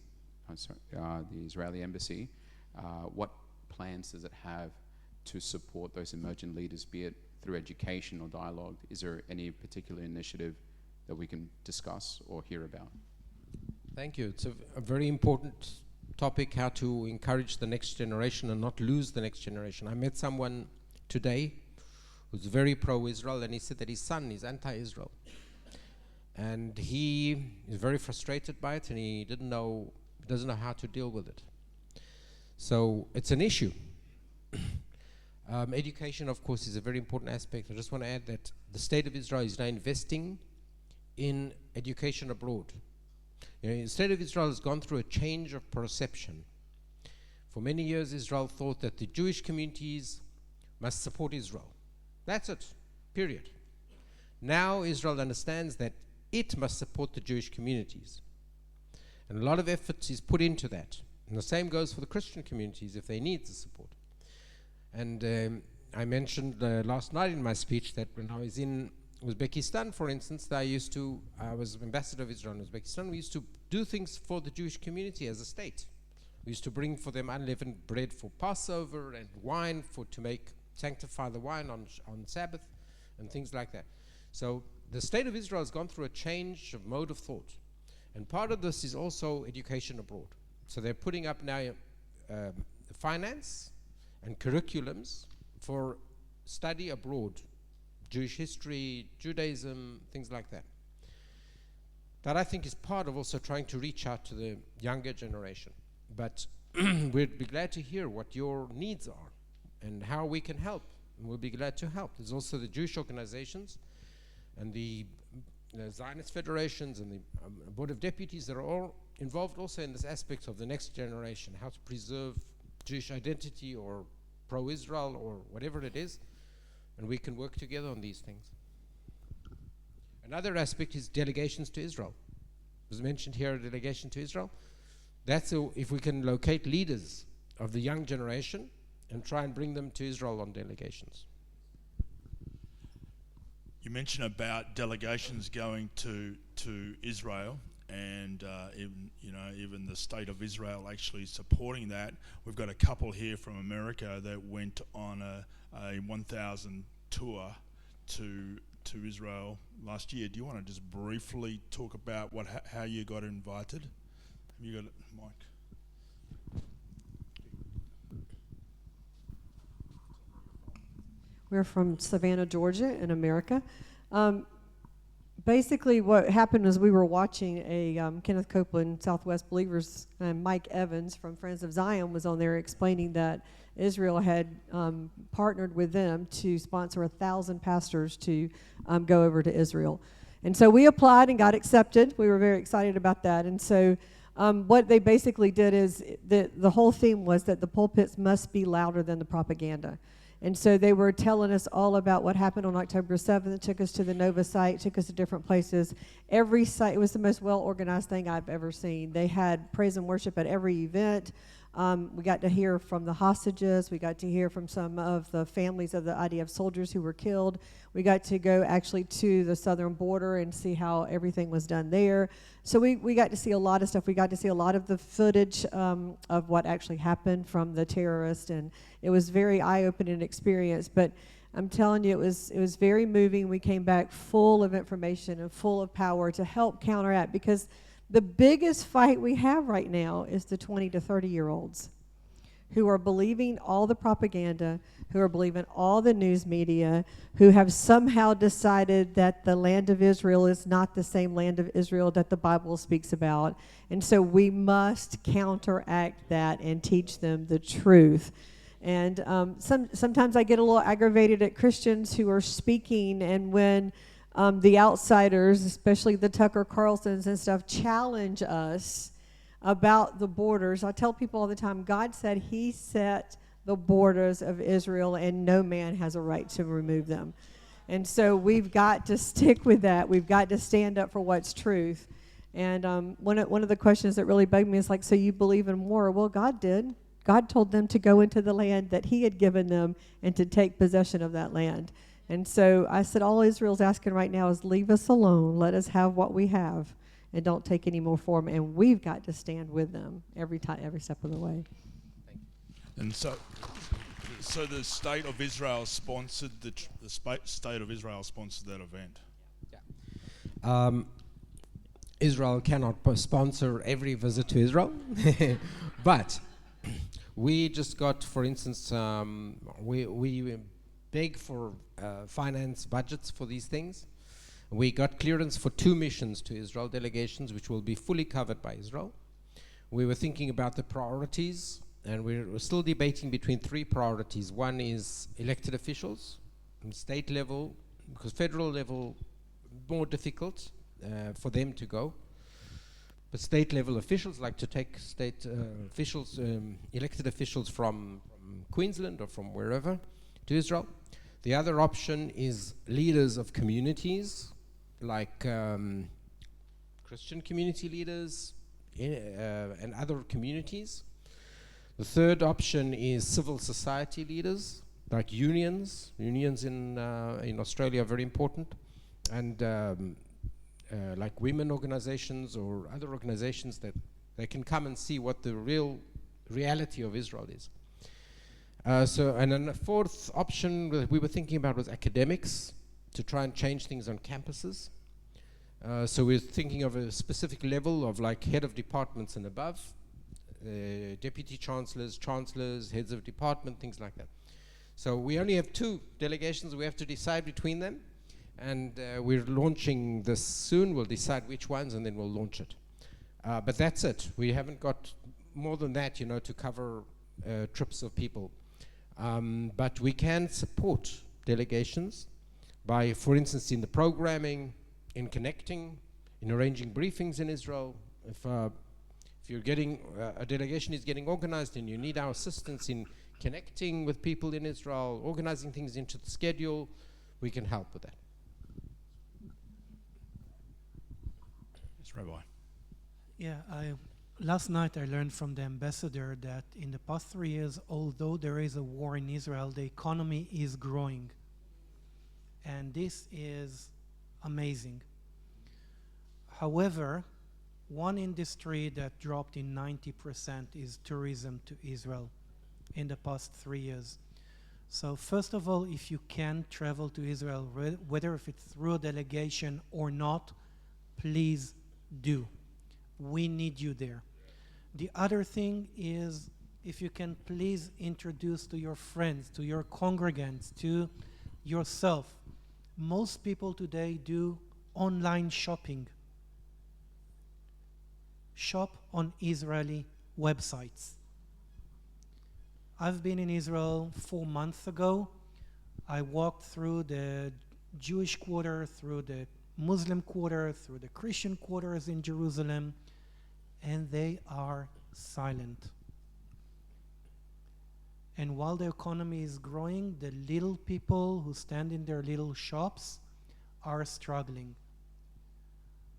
the Israeli embassy, what plans does it have to support those emerging leaders, be it through education or dialogue? Is there any particular initiative that we can discuss or hear about? Thank you. It's a very important topic, how to encourage the next generation and not lose the next generation. I met someone today who's very pro-Israel, and he said that his son is anti-Israel. And he is very frustrated by it, and he doesn't know how to deal with it. So it's an issue. Education, of course, is a very important aspect. I just want to add that the state of Israel is now investing in education abroad. The state of Israel has gone through a change of perception. For many years, Israel thought that the Jewish communities must support Israel. That's it, period. Now Israel understands that it must support the Jewish communities. And a lot of effort is put into that. And the same goes for the Christian communities if they need the support. And I mentioned last night in my speech that when I was in Uzbekistan, for instance, I was ambassador of Israel in Uzbekistan. We used to do things for the Jewish community as a state. We used to bring for them unleavened bread for Passover and wine to sanctify the wine on Sabbath and things like that. So the state of Israel has gone through a change of mode of thought. And part of this is also education abroad. So they're putting up now finance and curriculums for study abroad, Jewish history, Judaism, things like that. That I think is part of also trying to reach out to the younger generation. But we'd be glad to hear what your needs are and how we can help. And we'll be glad to help. There's also the Jewish organizations and the Zionist federations and the Board of Deputies that are all involved also in this aspect of the next generation, how to preserve Jewish identity or pro-Israel or whatever it is, and we can work together on these things. Another aspect is delegations to Israel. It was mentioned here, a delegation to Israel. That's if we can locate leaders of the young generation and try and bring them to Israel on delegations. You mentioned about delegations going to Israel, and even the state of Israel actually supporting that. We've got a couple here from America that went on a 1,000 tour to Israel last year. Do you want to just briefly talk about how you got invited? Have you got it, Mike? We're from Savannah, Georgia, in America. Basically, what happened was we were watching a Kenneth Copeland, Southwest Believers, and Mike Evans from Friends of Zion was on there explaining that Israel had partnered with them to sponsor 1,000 pastors to go over to Israel. And so we applied and got accepted. We were very excited about that. And so what they basically did is the whole theme was that the pulpits must be louder than the propaganda. And so they were telling us all about what happened on October 7th. It took us to the Nova site, took us to different places. Every site, it was the most well-organized thing I've ever seen. They had praise and worship at every event. We got to hear from the hostages. We got to hear from some of the families of the IDF soldiers who were killed. We got to go actually to the southern border and see how everything was done there. So we got to see a lot of stuff. We got to see a lot of the footage of what actually happened from the terrorists, and it was very eye-opening experience. But I'm telling you, it was very moving. We came back full of information and full of power to help counteract, because the biggest fight we have right now is the 20 to 30-year-olds who are believing all the propaganda, who are believing all the news media, who have somehow decided that the land of Israel is not the same land of Israel that the Bible speaks about. And so we must counteract that and teach them the truth. And sometimes I get a little aggravated at Christians who are speaking, and when the outsiders, especially the Tucker Carlsons and stuff, challenge us about the borders. I tell people all the time, God said he set the borders of Israel and no man has a right to remove them. And so we've got to stick with that. We've got to stand up for what's truth. And one of the questions that really bugged me is like, so you believe in war? Well, God did. God told them to go into the land that he had given them and to take possession of that land. And so I said, all Israel's asking right now is leave us alone. Let us have what we have and don't take any more from them. And we've got to stand with them every step of the way. And so the state of Israel sponsored the state of Israel sponsored that event. Yeah. Israel cannot sponsor every visit to Israel, but we just got, for instance, we beg for finance budgets for these things. We got clearance for 2 missions to Israel, delegations, which will be fully covered by Israel. We were thinking about the priorities, and we're still debating between 3 priorities. One is elected officials on state level, because federal level, more difficult for them to go. But state level officials like to take state officials, elected officials from Queensland or from wherever to Israel. The other option is leaders of communities, like Christian community leaders and other communities. The third option is civil society leaders, like unions. Unions in Australia are very important, and like women organizations or other organizations that they can come and see what the real reality of Israel is. And then the fourth option that we were thinking about was academics, to try and change things on campuses. So we're thinking of a specific level of like head of departments and above, deputy chancellors, heads of department, things like that. So we only have 2 delegations. We have to decide between them. And we're launching this soon. We'll decide which ones and then we'll launch it. But that's it. We haven't got more than that, to cover trips of people. But we can support delegations by, for instance, in the programming, in connecting, in arranging briefings in Israel. If you're getting, a delegation is getting organized and you need our assistance in connecting with people in Israel, organizing things into the schedule, we can help with that. Yes, Rabbi. Yeah, last night I learned from the ambassador that in the past 3 years, although there is a war in Israel, the economy is growing. And this is amazing. However, one industry that dropped in 90% is tourism to Israel in the past 3 years. So first of all, if you can travel to Israel, whether if it's through a delegation or not, please do. We need you there. The other thing is, if you can please introduce to your friends, to your congregants, to yourself. Most people today do online shopping. Shop on Israeli websites. I've been in Israel 4 months ago. I walked through the Jewish quarter, through the Muslim quarter, through the Christian quarters in Jerusalem, and they are silent. And while the economy is growing, the little people who stand in their little shops are struggling.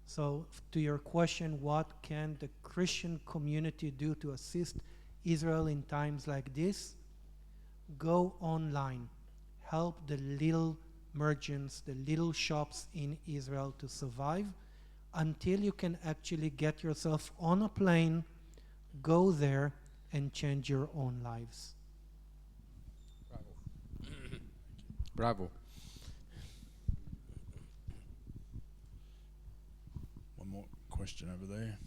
So to your question, what can the Christian community do to assist Israel in times like this? Go online. Help the little merchants, the little shops in Israel to survive until you can actually get yourself on a plane, go there, and change your own lives. Bravo. One more question over there.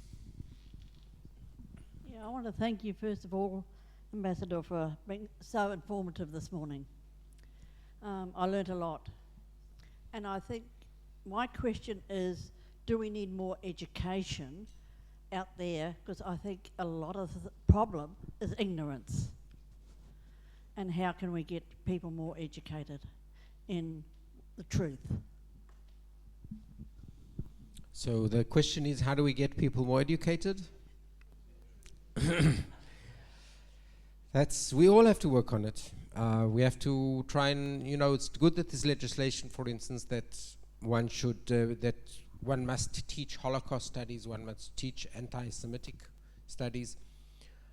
Yeah, I want to thank you first of all, Ambassador, for being so informative this morning. I learnt a lot. And I think my question is, do we need more education out there? Because I think a lot of the problem is ignorance. And how can we get people more educated in the truth? So the question is, how do we get people more educated? We all have to work on it. We have to try and, it's good that there's legislation, for instance, that one must teach Holocaust studies, one must teach anti-Semitic studies.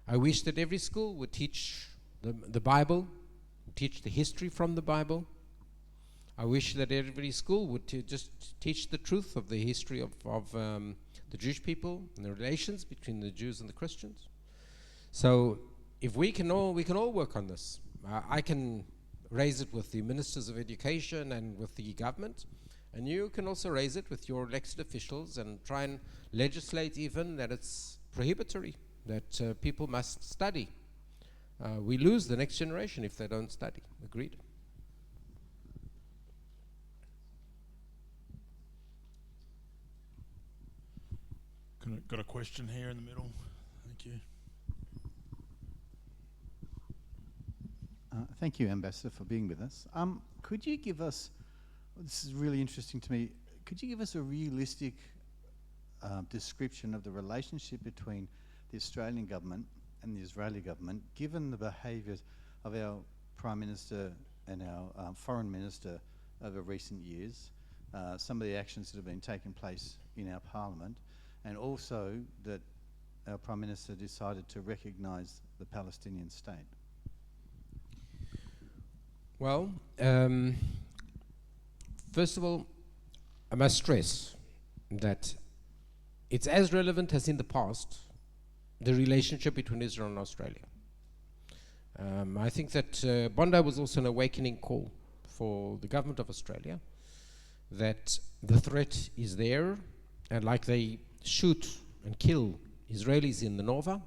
I wish that every school would teach the Bible, teach the history from the Bible. I wish that every school would just teach the truth of the history of the Jewish people and the relations between the Jews and the Christians. So if we can all work on this. I can raise it with the ministers of education and with the government, and you can also raise it with your elected officials and try and legislate even that it's prohibitory, that people must study. We lose the next generation if they don't study. Agreed? Got a question here in the middle. Thank you. Thank you, Ambassador, for being with us. Could you give us, this is really interesting to me, could you give us a realistic description of the relationship between the Australian government and the Israeli government, given the behaviours of our Prime Minister and our Foreign Minister over recent years, some of the actions that have been taking place in our Parliament, and also that our Prime Minister decided to recognise the Palestinian state? Well, first of all, I must stress that it's as relevant as in the past, the relationship between Israel and Australia. I think that Bondi was also an awakening call for the government of Australia, that the threat is there, and like they shoot and kill Israelis in the Nova,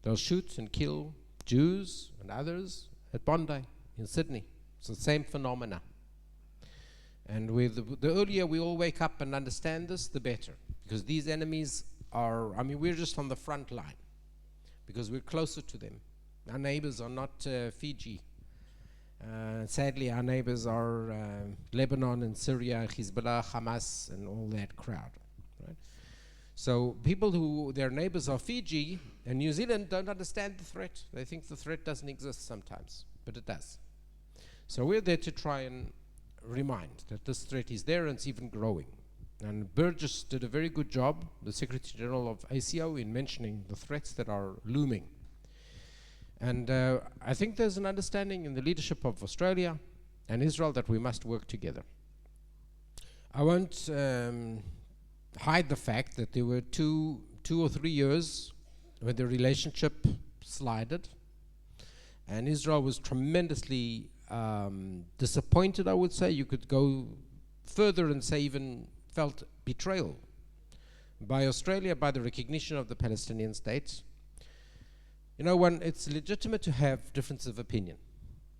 they'll shoot and kill Jews and others at Bondi in Sydney. It's the same phenomena. And with the earlier we all wake up and understand this, the better. Because these enemies are, we're just on the front line. Because we're closer to them. Our neighbors are not Fiji. Sadly, our neighbors are Lebanon and Syria, Hezbollah, Hamas, and all that crowd. Right? So people who their neighbors are Fiji and New Zealand don't understand the threat. They think the threat doesn't exist sometimes, but it does. So we're there to try and remind that this threat is there and it's even growing. And Burgess did a very good job, the Secretary General of ACO, in mentioning the threats that are looming. And I think there's an understanding in the leadership of Australia and Israel that we must work together. I won't hide the fact that there were two or 3 years when the relationship slided, and Israel was tremendously disappointed, I would say. You could go further and say even felt betrayal by Australia, by the recognition of the Palestinian state. You know, it's legitimate to have difference of opinion.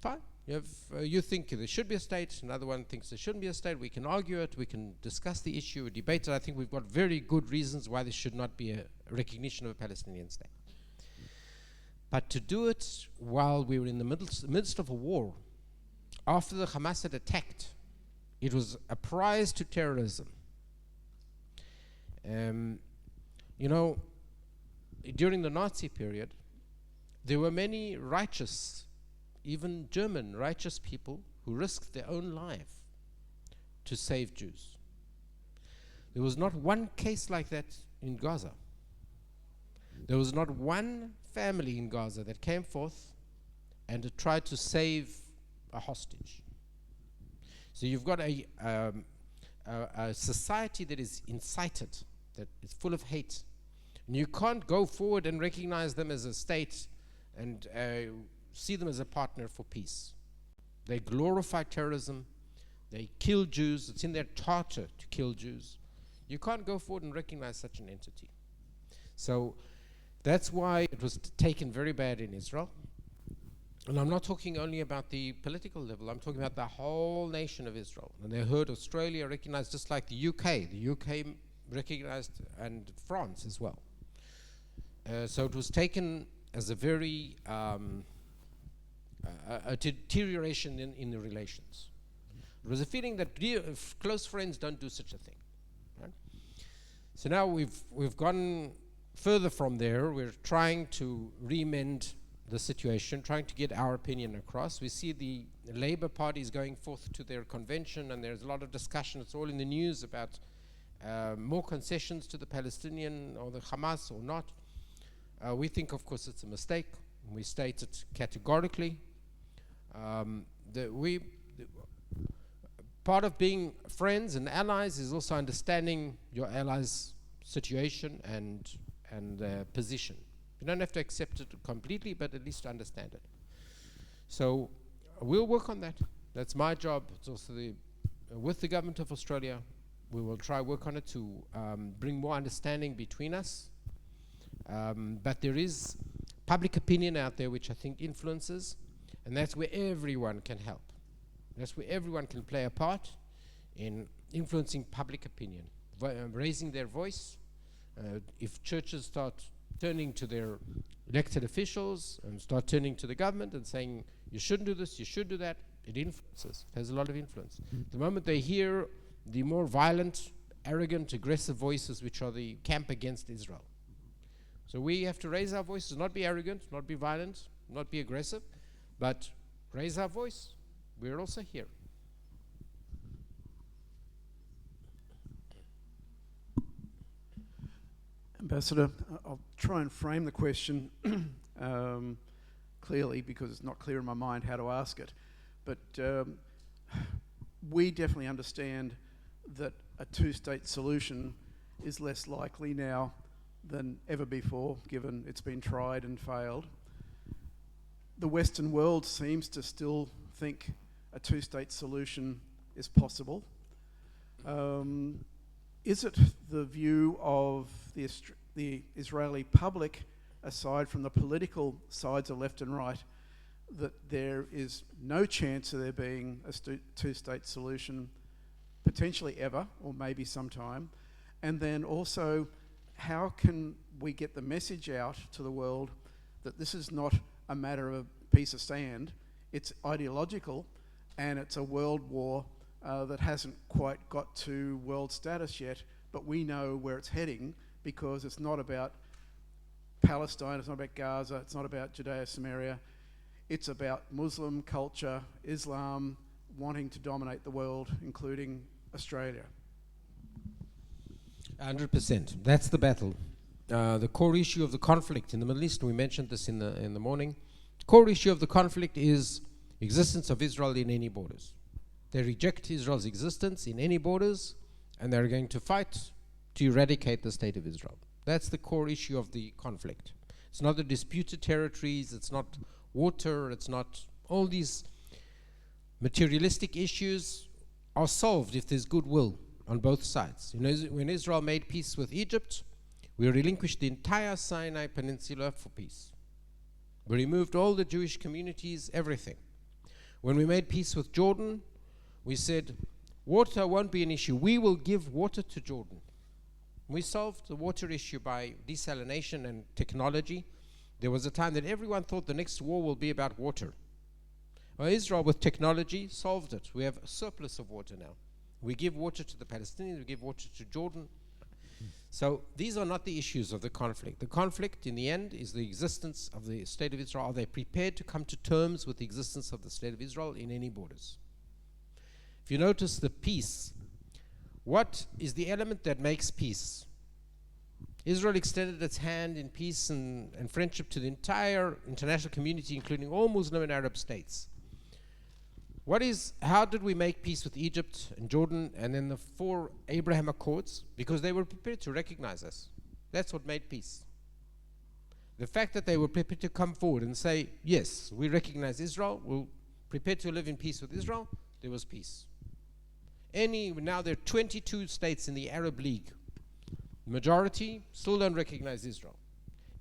Fine. You think there should be a state, another one thinks there shouldn't be a state. We can argue it, we can discuss the issue, debate it. I think we've got very good reasons why there should not be a recognition of a Palestinian state. But to do it while we were in the midst of a war, after the Hamas had attacked, it was a prize to terrorism. You know, during the Nazi period, there were many righteous, even German righteous people who risked their own life to save Jews. There was not one case like that in Gaza. There was not one family in Gaza that came forth and tried to save a hostage. So you've got a society that is incited, that is full of hate. And you can't go forward and recognize them as a state and see them as a partner for peace. They glorify terrorism. They kill Jews. It's in their charter to kill Jews. You can't go forward and recognize such an entity. So that's why it was taken very bad in Israel. And I'm not talking only about the political level. I'm talking about the whole nation of Israel. And they heard Australia recognized, just like the UK. The UK recognized, and France as well. So it was taken as a very a deterioration in the relations. There was a feeling that close friends don't do such a thing. Right? So now we've gone further from there. We're trying to remend the situation, trying to get our opinion across. We see the Labour Party is going forth to their convention, and there's a lot of discussion. It's all in the news about more concessions to the Palestinian or the Hamas or not. We think, of course, it's a mistake. We state it categorically. Part of being friends and allies is also understanding your allies' situation and their position. You don't have to accept it completely, but at least understand it. So we'll work on that. That's my job. It's also with the government of Australia, we will try work on it to bring more understanding between us. But there is public opinion out there which I think influences, and that's where everyone can help. That's where everyone can play a part in influencing public opinion, raising their voice. If churches start turning to their elected officials and start turning to the government and saying, you shouldn't do this, you should do that, it influences. It has a lot of influence. The moment they hear the more violent, arrogant, aggressive voices which are the camp against Israel. So we have to raise our voices, not be arrogant, not be violent, not be aggressive, but raise our voice. We're also here. Ambassador, I'll try and frame the question clearly, because it's not clear in my mind how to ask it. But we definitely understand that a two-state solution is less likely now than ever before, given it's been tried and failed. The Western world seems to still think a two-state solution is possible. Is it the view of the Israeli public, aside from the political sides of left and right, that there is no chance of there being a two-state solution, potentially ever, or maybe sometime? And then also, how can we get the message out to the world that this is not a matter of a piece of sand. It's ideological, and it's a world war that hasn't quite got to world status yet, but we know where it's heading because it's not about Palestine, it's not about Gaza, it's not about Judea Samaria. It's about Muslim culture, Islam wanting to dominate the world, including Australia. 100%. That's the battle. The core issue of the conflict in the Middle East, we mentioned this in the morning, the core issue of the conflict is existence of Israel in any borders. They reject Israel's existence in any borders, and they're going to fight to eradicate the state of Israel. That's the core issue of the conflict. It's not the disputed territories, it's not water, it's not all these materialistic issues are solved if there's goodwill on both sides. You know, when Israel made peace with Egypt, we relinquished the entire Sinai Peninsula for peace. We removed all the Jewish communities, everything. When we made peace with Jordan, we said, water won't be an issue. We will give water to Jordan. We solved the water issue by desalination and technology. There was a time that everyone thought the next war will be about water. Well, Israel, with technology, solved it. We have a surplus of water now. We give water to the Palestinians, we give water to Jordan. So these are not the issues of the conflict. The conflict, in the end, is the existence of the state of Israel. Are they prepared to come to terms with the existence of the state of Israel in any borders? If you notice the peace, what is the element that makes peace? Israel extended its hand in peace and friendship to the entire international community, including all Muslim and Arab states. How did we make peace with Egypt and Jordan and then the 4 Abraham Accords? Because they were prepared to recognize us. That's what made peace. The fact that they were prepared to come forward and say, yes, we recognize Israel, we're prepared to live in peace with Israel, there was peace. Now there are 22 states in the Arab League. The majority still don't recognize Israel.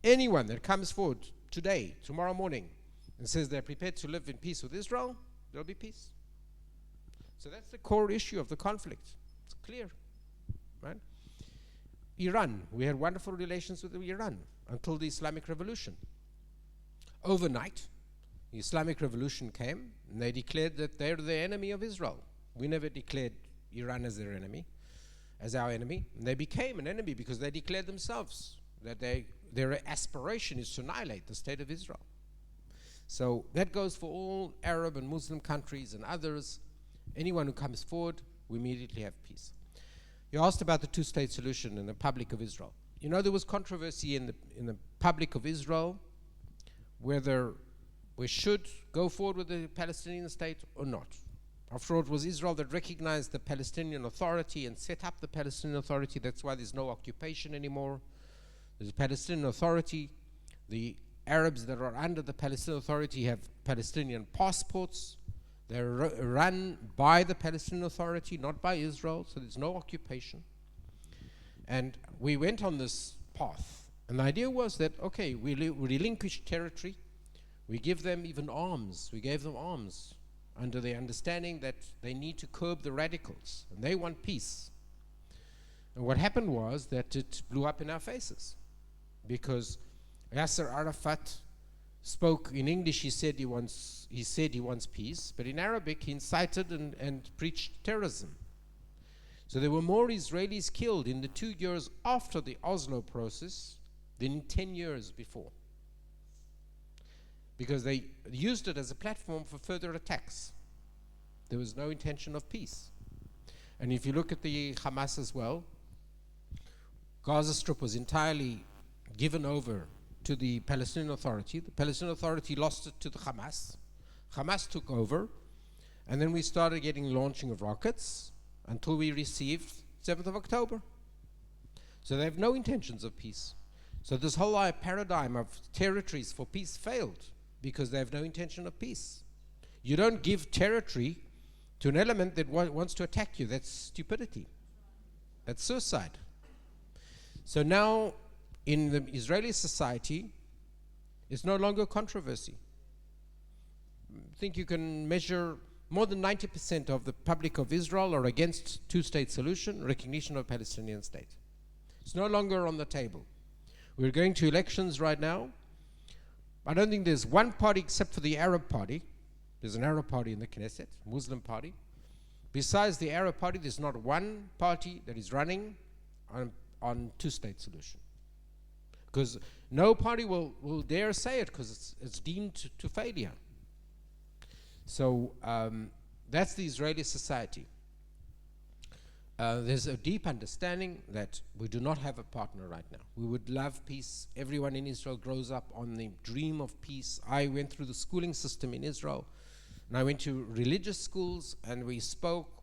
Anyone that comes forward today, tomorrow morning, and says they're prepared to live in peace with Israel, there'll be peace. So that's the core issue of the conflict. It's clear, right? Iran, we had wonderful relations with Iran until the Islamic Revolution. Overnight, the Islamic Revolution came, and they declared that they're the enemy of Israel. We never declared Iran as their enemy, as our enemy. And they became an enemy because they declared themselves that their aspiration is to annihilate the state of Israel. So that goes for all Arab and Muslim countries and others. Anyone who comes forward, we immediately have peace. You asked about the two-state solution in the Republic of Israel. You know, there was controversy in the Republic of Israel whether we should go forward with the Palestinian state or not. After all, it was Israel that recognized the Palestinian Authority and set up the Palestinian Authority. That's why there's no occupation anymore. There's a Palestinian Authority. The Arabs that are under the Palestinian Authority have Palestinian passports. They're run by the Palestinian Authority, not by Israel, so there's no occupation. And we went on this path. And the idea was that, okay, we relinquish territory. We give them even arms. We gave them arms under the understanding that they need to curb the radicals. And they want peace. And what happened was that it blew up in our faces. Because Yasser Arafat spoke in English, he said he wants peace, but in Arabic he incited and preached terrorism. So there were more Israelis killed in the 2 years after the Oslo process than in 10 years before. Because they used it as a platform for further attacks. There was no intention of peace. And if you look at the Hamas as well, Gaza Strip was entirely given over to the Palestinian Authority. The Palestinian Authority lost it to the Hamas. Hamas took over, and then we started getting launching of rockets until we received 7th of October. So they have no intentions of peace. So this whole paradigm of territories for peace failed because they have no intention of peace. You don't give territory to an element that wants to attack you. That's stupidity. That's suicide. So now in the Israeli society, it's no longer controversy. I think you can measure more than 90% of the public of Israel are against two-state solution, recognition of Palestinian state. It's no longer on the table. We're going to elections right now. I don't think there's one party except for the Arab party. There's an Arab party in the Knesset, Muslim party. Besides the Arab party, there's not one party that is running on two-state solution. Because no party will dare say it, because it's deemed to failure. So that's the Israeli society. There's a deep understanding that we do not have a partner right now. We would love peace. Everyone in Israel grows up on the dream of peace. I went through the schooling system in Israel, and I went to religious schools, and we spoke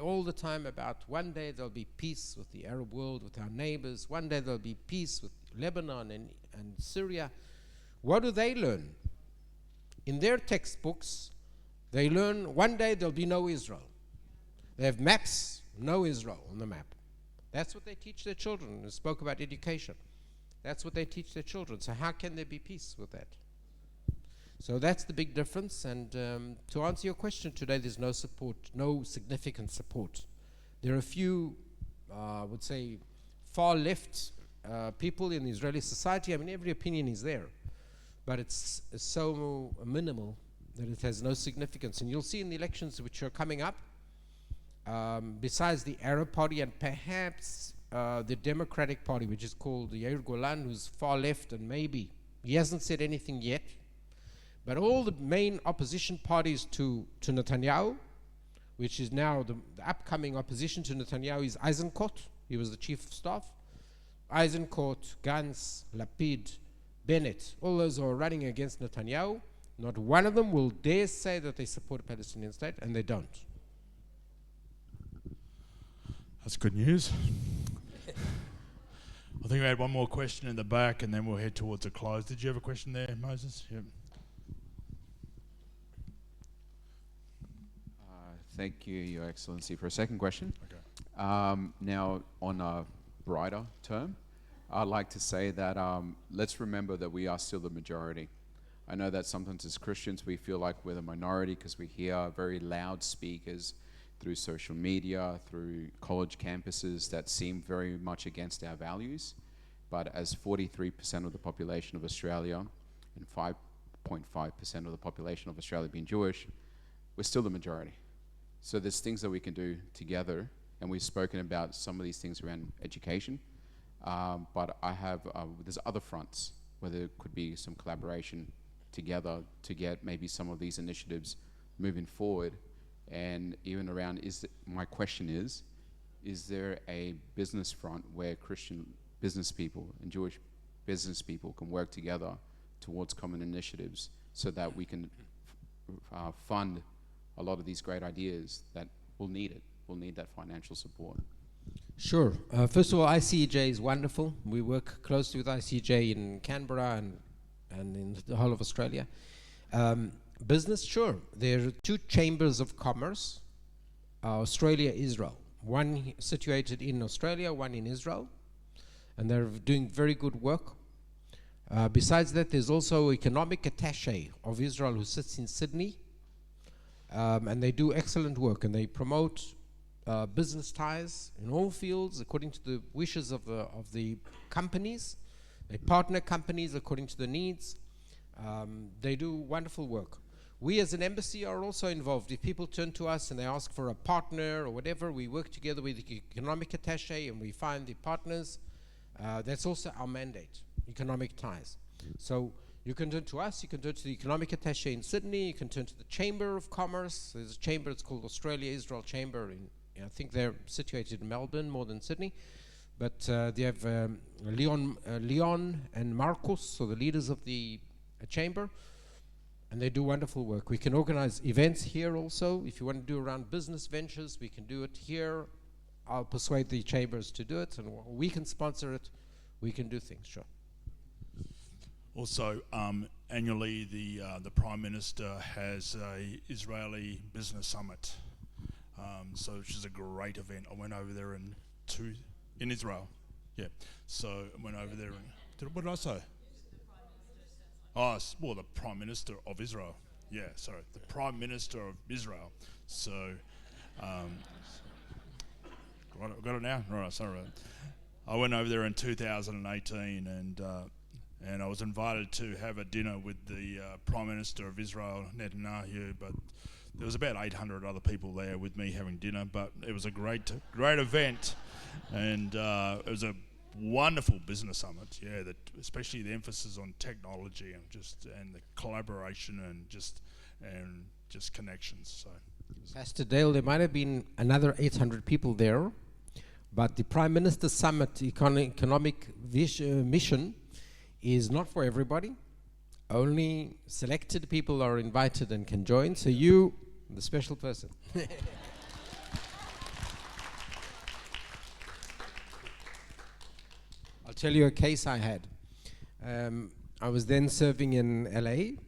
all the time about one day there'll be peace with the Arab world, with our neighbors. One day there'll be peace with Lebanon and Syria. What do they learn? In their textbooks, they learn one day there'll be no Israel. They have maps, no Israel on the map. That's what they teach their children. We spoke about education. That's what they teach their children. So how can there be peace with that? So that's the big difference. And to answer your question today, there's no support, no significant support. There are a few, I would say, far left people in Israeli society. I mean, every opinion is there, but it's so minimal that it has no significance. And you'll see in the elections which are coming up, besides the Arab Party and perhaps the Democratic Party, which is called the Yair Golan, who's far left, and maybe he hasn't said anything yet, but all the main opposition parties to Netanyahu, which is now the upcoming opposition to Netanyahu, is Eisenkot. He was the chief of staff. Eisenkot, Gantz, Lapid, Bennett, all those are running against Netanyahu. Not one of them will dare say that they support a Palestinian state, and they don't. That's good news. I think we had one more question in the back, and then we'll head towards a close. Did you have a question there, Moses? Yep. Thank you, Your Excellency, for a second question. Okay. Now, on a brighter term, I'd like to say that let's remember that we are still the majority. I know that sometimes as Christians we feel like we're the minority because we hear very loud speakers through social media, through college campuses that seem very much against our values. But as 43% of the population of Australia and 5.5% of the population of Australia being Jewish, we're still the majority. So there's things that we can do together, and we've spoken about some of these things around education, but there's other fronts where there could be some collaboration together to get maybe some of these initiatives moving forward. And even around, my question is there a business front where Christian business people and Jewish business people can work together towards common initiatives so that we can fund a lot of these great ideas that will need it, will need that financial support? Sure. First of all, ICJ is wonderful. We work closely with ICJ in Canberra and in the whole of Australia. Business, sure. There are two chambers of commerce, Australia, Israel. One situated in Australia, one in Israel. And they're doing very good work. Besides that, there's also economic attaché of Israel who sits in Sydney. And they do excellent work, and they promote business ties in all fields according to the wishes of the companies. They partner companies according to the needs. They do wonderful work. We as an embassy are also involved. If people turn to us and they ask for a partner or whatever, we work together with the economic attaché and we find the partners. That's also our mandate, economic ties. So you can turn to us, you can turn to the economic attaché in Sydney, you can turn to the Chamber of Commerce. There's a chamber, it's called Australia-Israel Chamber. I think they're situated in Melbourne more than Sydney. But they have Leon and Marcos, so the leaders of the chamber, and they do wonderful work. We can organize events here also. If you want to do around business ventures, we can do it here. I'll persuade the chambers to do it, and we can sponsor it. We can do things, sure. Also, annually, the Prime Minister has a Israeli Business Summit, which is a great event. I went over there in Israel. Yeah, so I went over there and what did I say? Well, the Prime Minister of Israel. Yeah, sorry, the Prime Minister of Israel. So, got it now? All right, sorry. I went over there in 2018, and and I was invited to have a dinner with the Prime Minister of Israel, Netanyahu, but there was about 800 other people there with me having dinner, but it was a great event, and it was a wonderful business summit. Yeah, that especially the emphasis on technology and the collaboration and just connections. So, Pastor Dale, there might have been another 800 people there, but the Prime Minister's Summit economic mission is not for everybody. Only selected people are invited and can join. So you, the special person. I'll tell you a case I had. I was then serving in LA,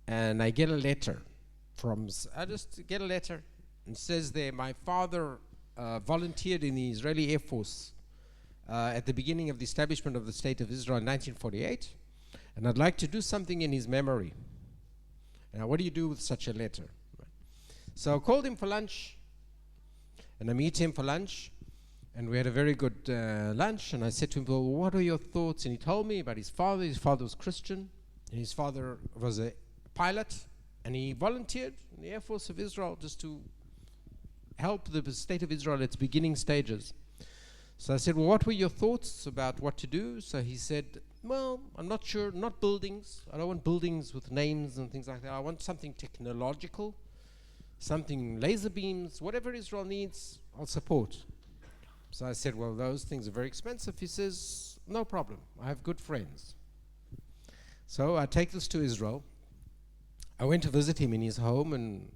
and I get a letter I just get a letter, and it says there, my father volunteered in the Israeli Air Force at the beginning of the establishment of the State of Israel in 1948, and I'd like to do something in his memory. Now, what do you do with such a letter? So I called him for lunch, and I meet him for lunch, and we had a very good lunch, and I said to him, well, what are your thoughts? And he told me about his father. His father was Christian, and his father was a pilot, and he volunteered in the Air Force of Israel just to help the State of Israel at its beginning stages. So I said, well, what were your thoughts about what to do? So he said, well, I'm not sure, not buildings. I don't want buildings with names and things like that. I want something technological, something laser beams, whatever Israel needs, I'll support. So I said, well, those things are very expensive. He says, no problem. I have good friends. So I take this to Israel. I went to visit him in his home, and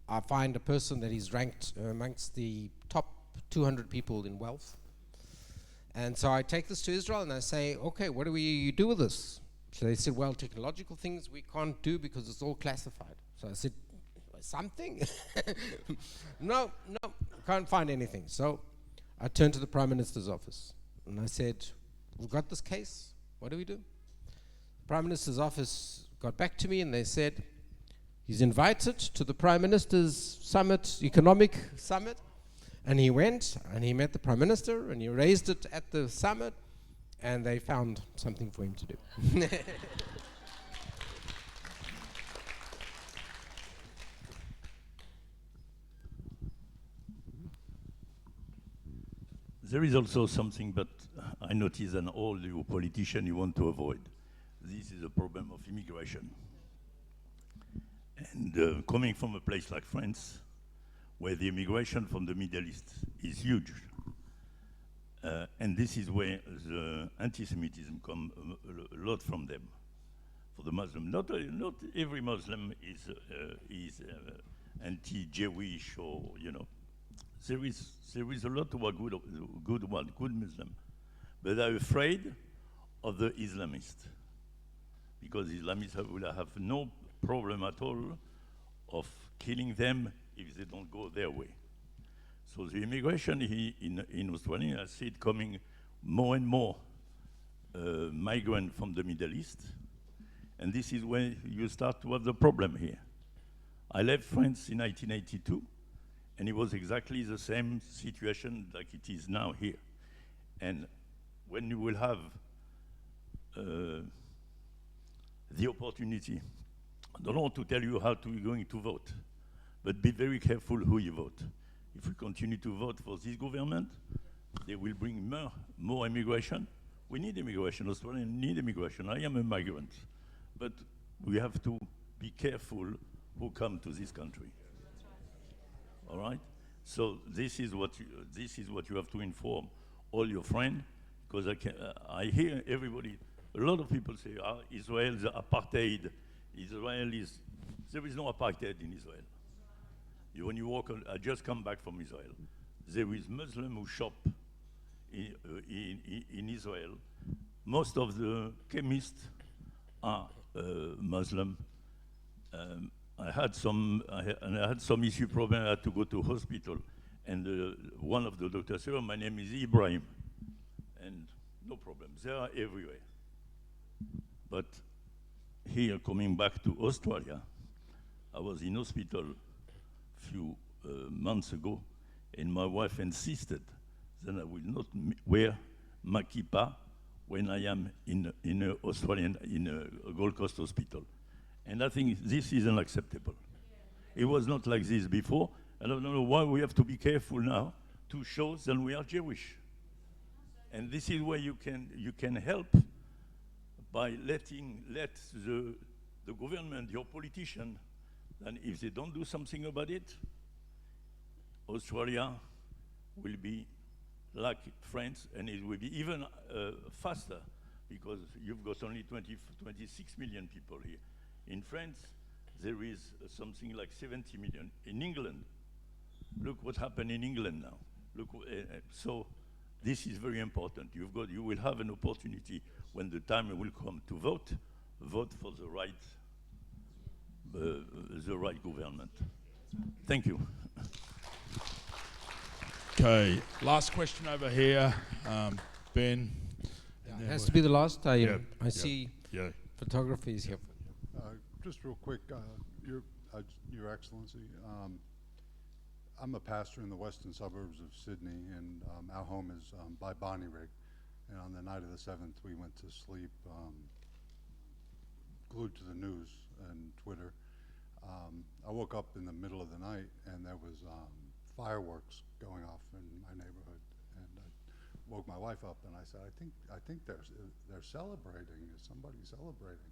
I find a person that is ranked amongst the top 200 people in wealth. And so I take this to Israel, and I say, okay, what do we do with this? So they said, well, technological things we can't do because it's all classified. So I said, something? No, can't find anything. So I turned to the Prime Minister's office, and I said, we've got this case. What do we do? The Prime Minister's office got back to me, and they said, he's invited to the Prime Minister's summit, economic summit, and he went, and he met the Prime Minister, and he raised it at the summit, and they found something for him to do. There is also something that I notice and all you politicians you want to avoid. This is a problem of immigration. And coming from a place like France, where the immigration from the Middle East is huge, and this is where the anti-Semitism comes a lot from them. For the Muslim, not every Muslim is anti-Jewish or There is a lot who are good Muslim, but they're afraid of the Islamists, because Islamists will have no problem at all of killing them if they don't go their way. So the immigration in Australia, I see it coming more and more migrant from the Middle East, and this is when you start to have the problem here. I left France in 1982, and it was exactly the same situation like it is now here. And when you will have the opportunity, I don't want to tell you how you're going to vote, but be very careful who you vote. If we continue to vote for this government, they will bring more immigration. We need immigration. Australians need immigration. I am a migrant, but we have to be careful who come to this country. All right. So this is what you have to inform all your friends, because I hear everybody. A lot of people say, Israel is apartheid. There is no apartheid in Israel. When you walk, I just come back from Israel. There is Muslims who shop in Israel. Most of the chemists are Muslim. I had some issue problem. I had to go to hospital, and one of the doctors said, "My name is Ibrahim," and no problem. They are everywhere. But here, coming back to Australia, I was in hospital a few months ago, and my wife insisted that I will not wear my kippah when I am in a Gold Coast hospital. And I think this is unacceptable. It was not like this before. I don't know why we have to be careful now to show that we are Jewish. And this is where you can help by let the government, your politician, then if they don't do something about it, Australia will be like France, and it will be even faster, because you've got only 26 million people here. In France, there is something like 70 million. In England, look what happened in England now. Look, so this is very important. You will have an opportunity when the time will come to vote for the right government. Thank you. Okay, last question over here, Ben. It has to be the last. I Yeah. see photography is here. Just real quick, Your Excellency, I'm a pastor in the western suburbs of Sydney, and our home is by Bonnyrigg. And on the night of the 7th, we went to sleep glued to the news and Twitter. I woke up in the middle of the night, and there was fireworks going off in my neighborhood. And I woke my wife up, and I said, I think they're celebrating. Is somebody celebrating?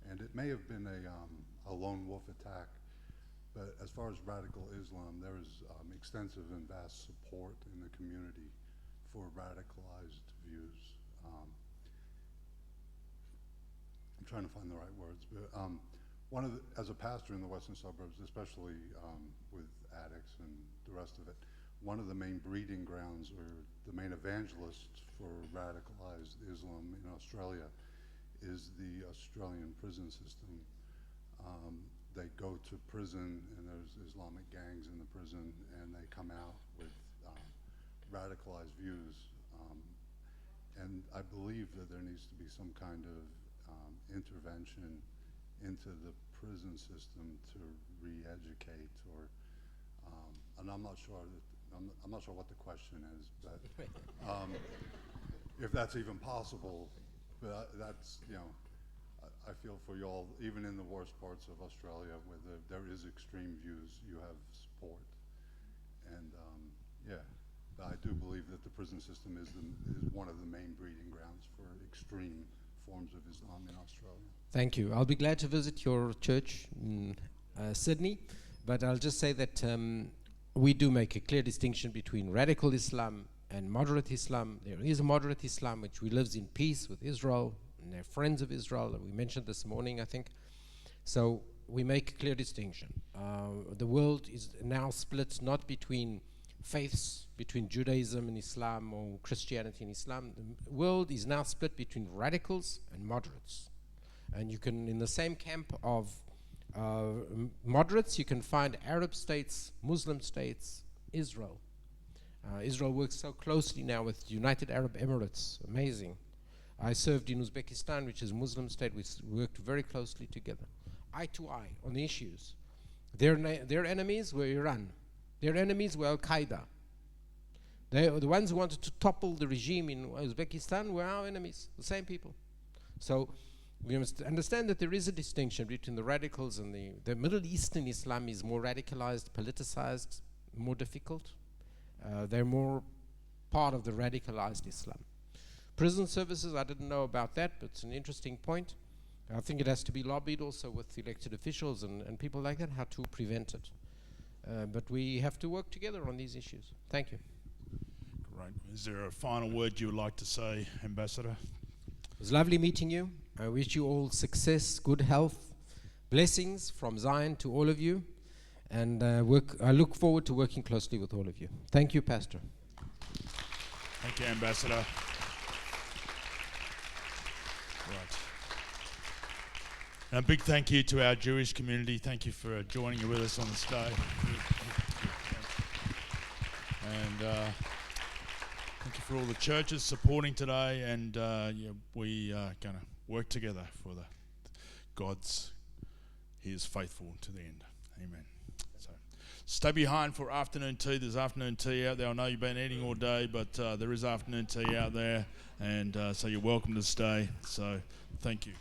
And it may have been a lone wolf attack, but as far as radical Islam, there is extensive and vast support in the community for radicalized views. I'm trying to find the right words, but as a pastor in the western suburbs, especially with addicts and the rest of it, one of the main breeding grounds or the main evangelists for radicalized Islam in Australia is the Australian prison system. They go to prison, and there's Islamic gangs in the prison, and they come out with radicalized views. And I believe that there needs to be some kind of intervention into the prison system to re-educate, or and I'm not sure what the question is, but if that's even possible. But that's, I feel for y'all, even in the worst parts of Australia where there is extreme views, you have support. And but I do believe that the prison system is one of the main breeding grounds for extreme forms of Islam in Australia. Thank you. I'll be glad to visit your church in Sydney, but I'll just say that we do make a clear distinction between radical Islam and moderate Islam. There is a moderate Islam which lives in peace with Israel, and they're friends of Israel, and we mentioned this morning, I think. So we make a clear distinction. The world is now split not between faiths, between Judaism and Islam, or Christianity and Islam. The world is now split between radicals and moderates. And you can, in the same camp of moderates, you can find Arab states, Muslim states, Israel. Israel works so closely now with the United Arab Emirates. Amazing. I served in Uzbekistan, which is a Muslim state. We worked very closely together, eye to eye, on the issues. Their enemies were Iran. Their enemies were Al-Qaeda. The ones who wanted to topple the regime in Uzbekistan were our enemies, the same people. So we must understand that there is a distinction between the radicals and the Middle Eastern Islam is more radicalized, politicized, more difficult. They're more part of the radicalized Islam. Prison services, I didn't know about that, but it's an interesting point. I think it has to be lobbied also with elected officials and people like that, how to prevent it. But we have to work together on these issues. Thank you. Great. Is there a final word you would like to say, Ambassador? It was lovely meeting you. I wish you all success, good health, blessings from Zion to all of you. And I look forward to working closely with all of you. Thank you, Pastor. Thank you, Ambassador. Right. And a big thank you to our Jewish community. Thank you for joining with us on this day. And thank you for all the churches supporting today. And we are going to work together for He is faithful to the end. Amen. stay behind for afternoon tea. There's afternoon tea out there. I know you've been eating all day, but there is afternoon tea out there, and so you're welcome to stay. So thank you.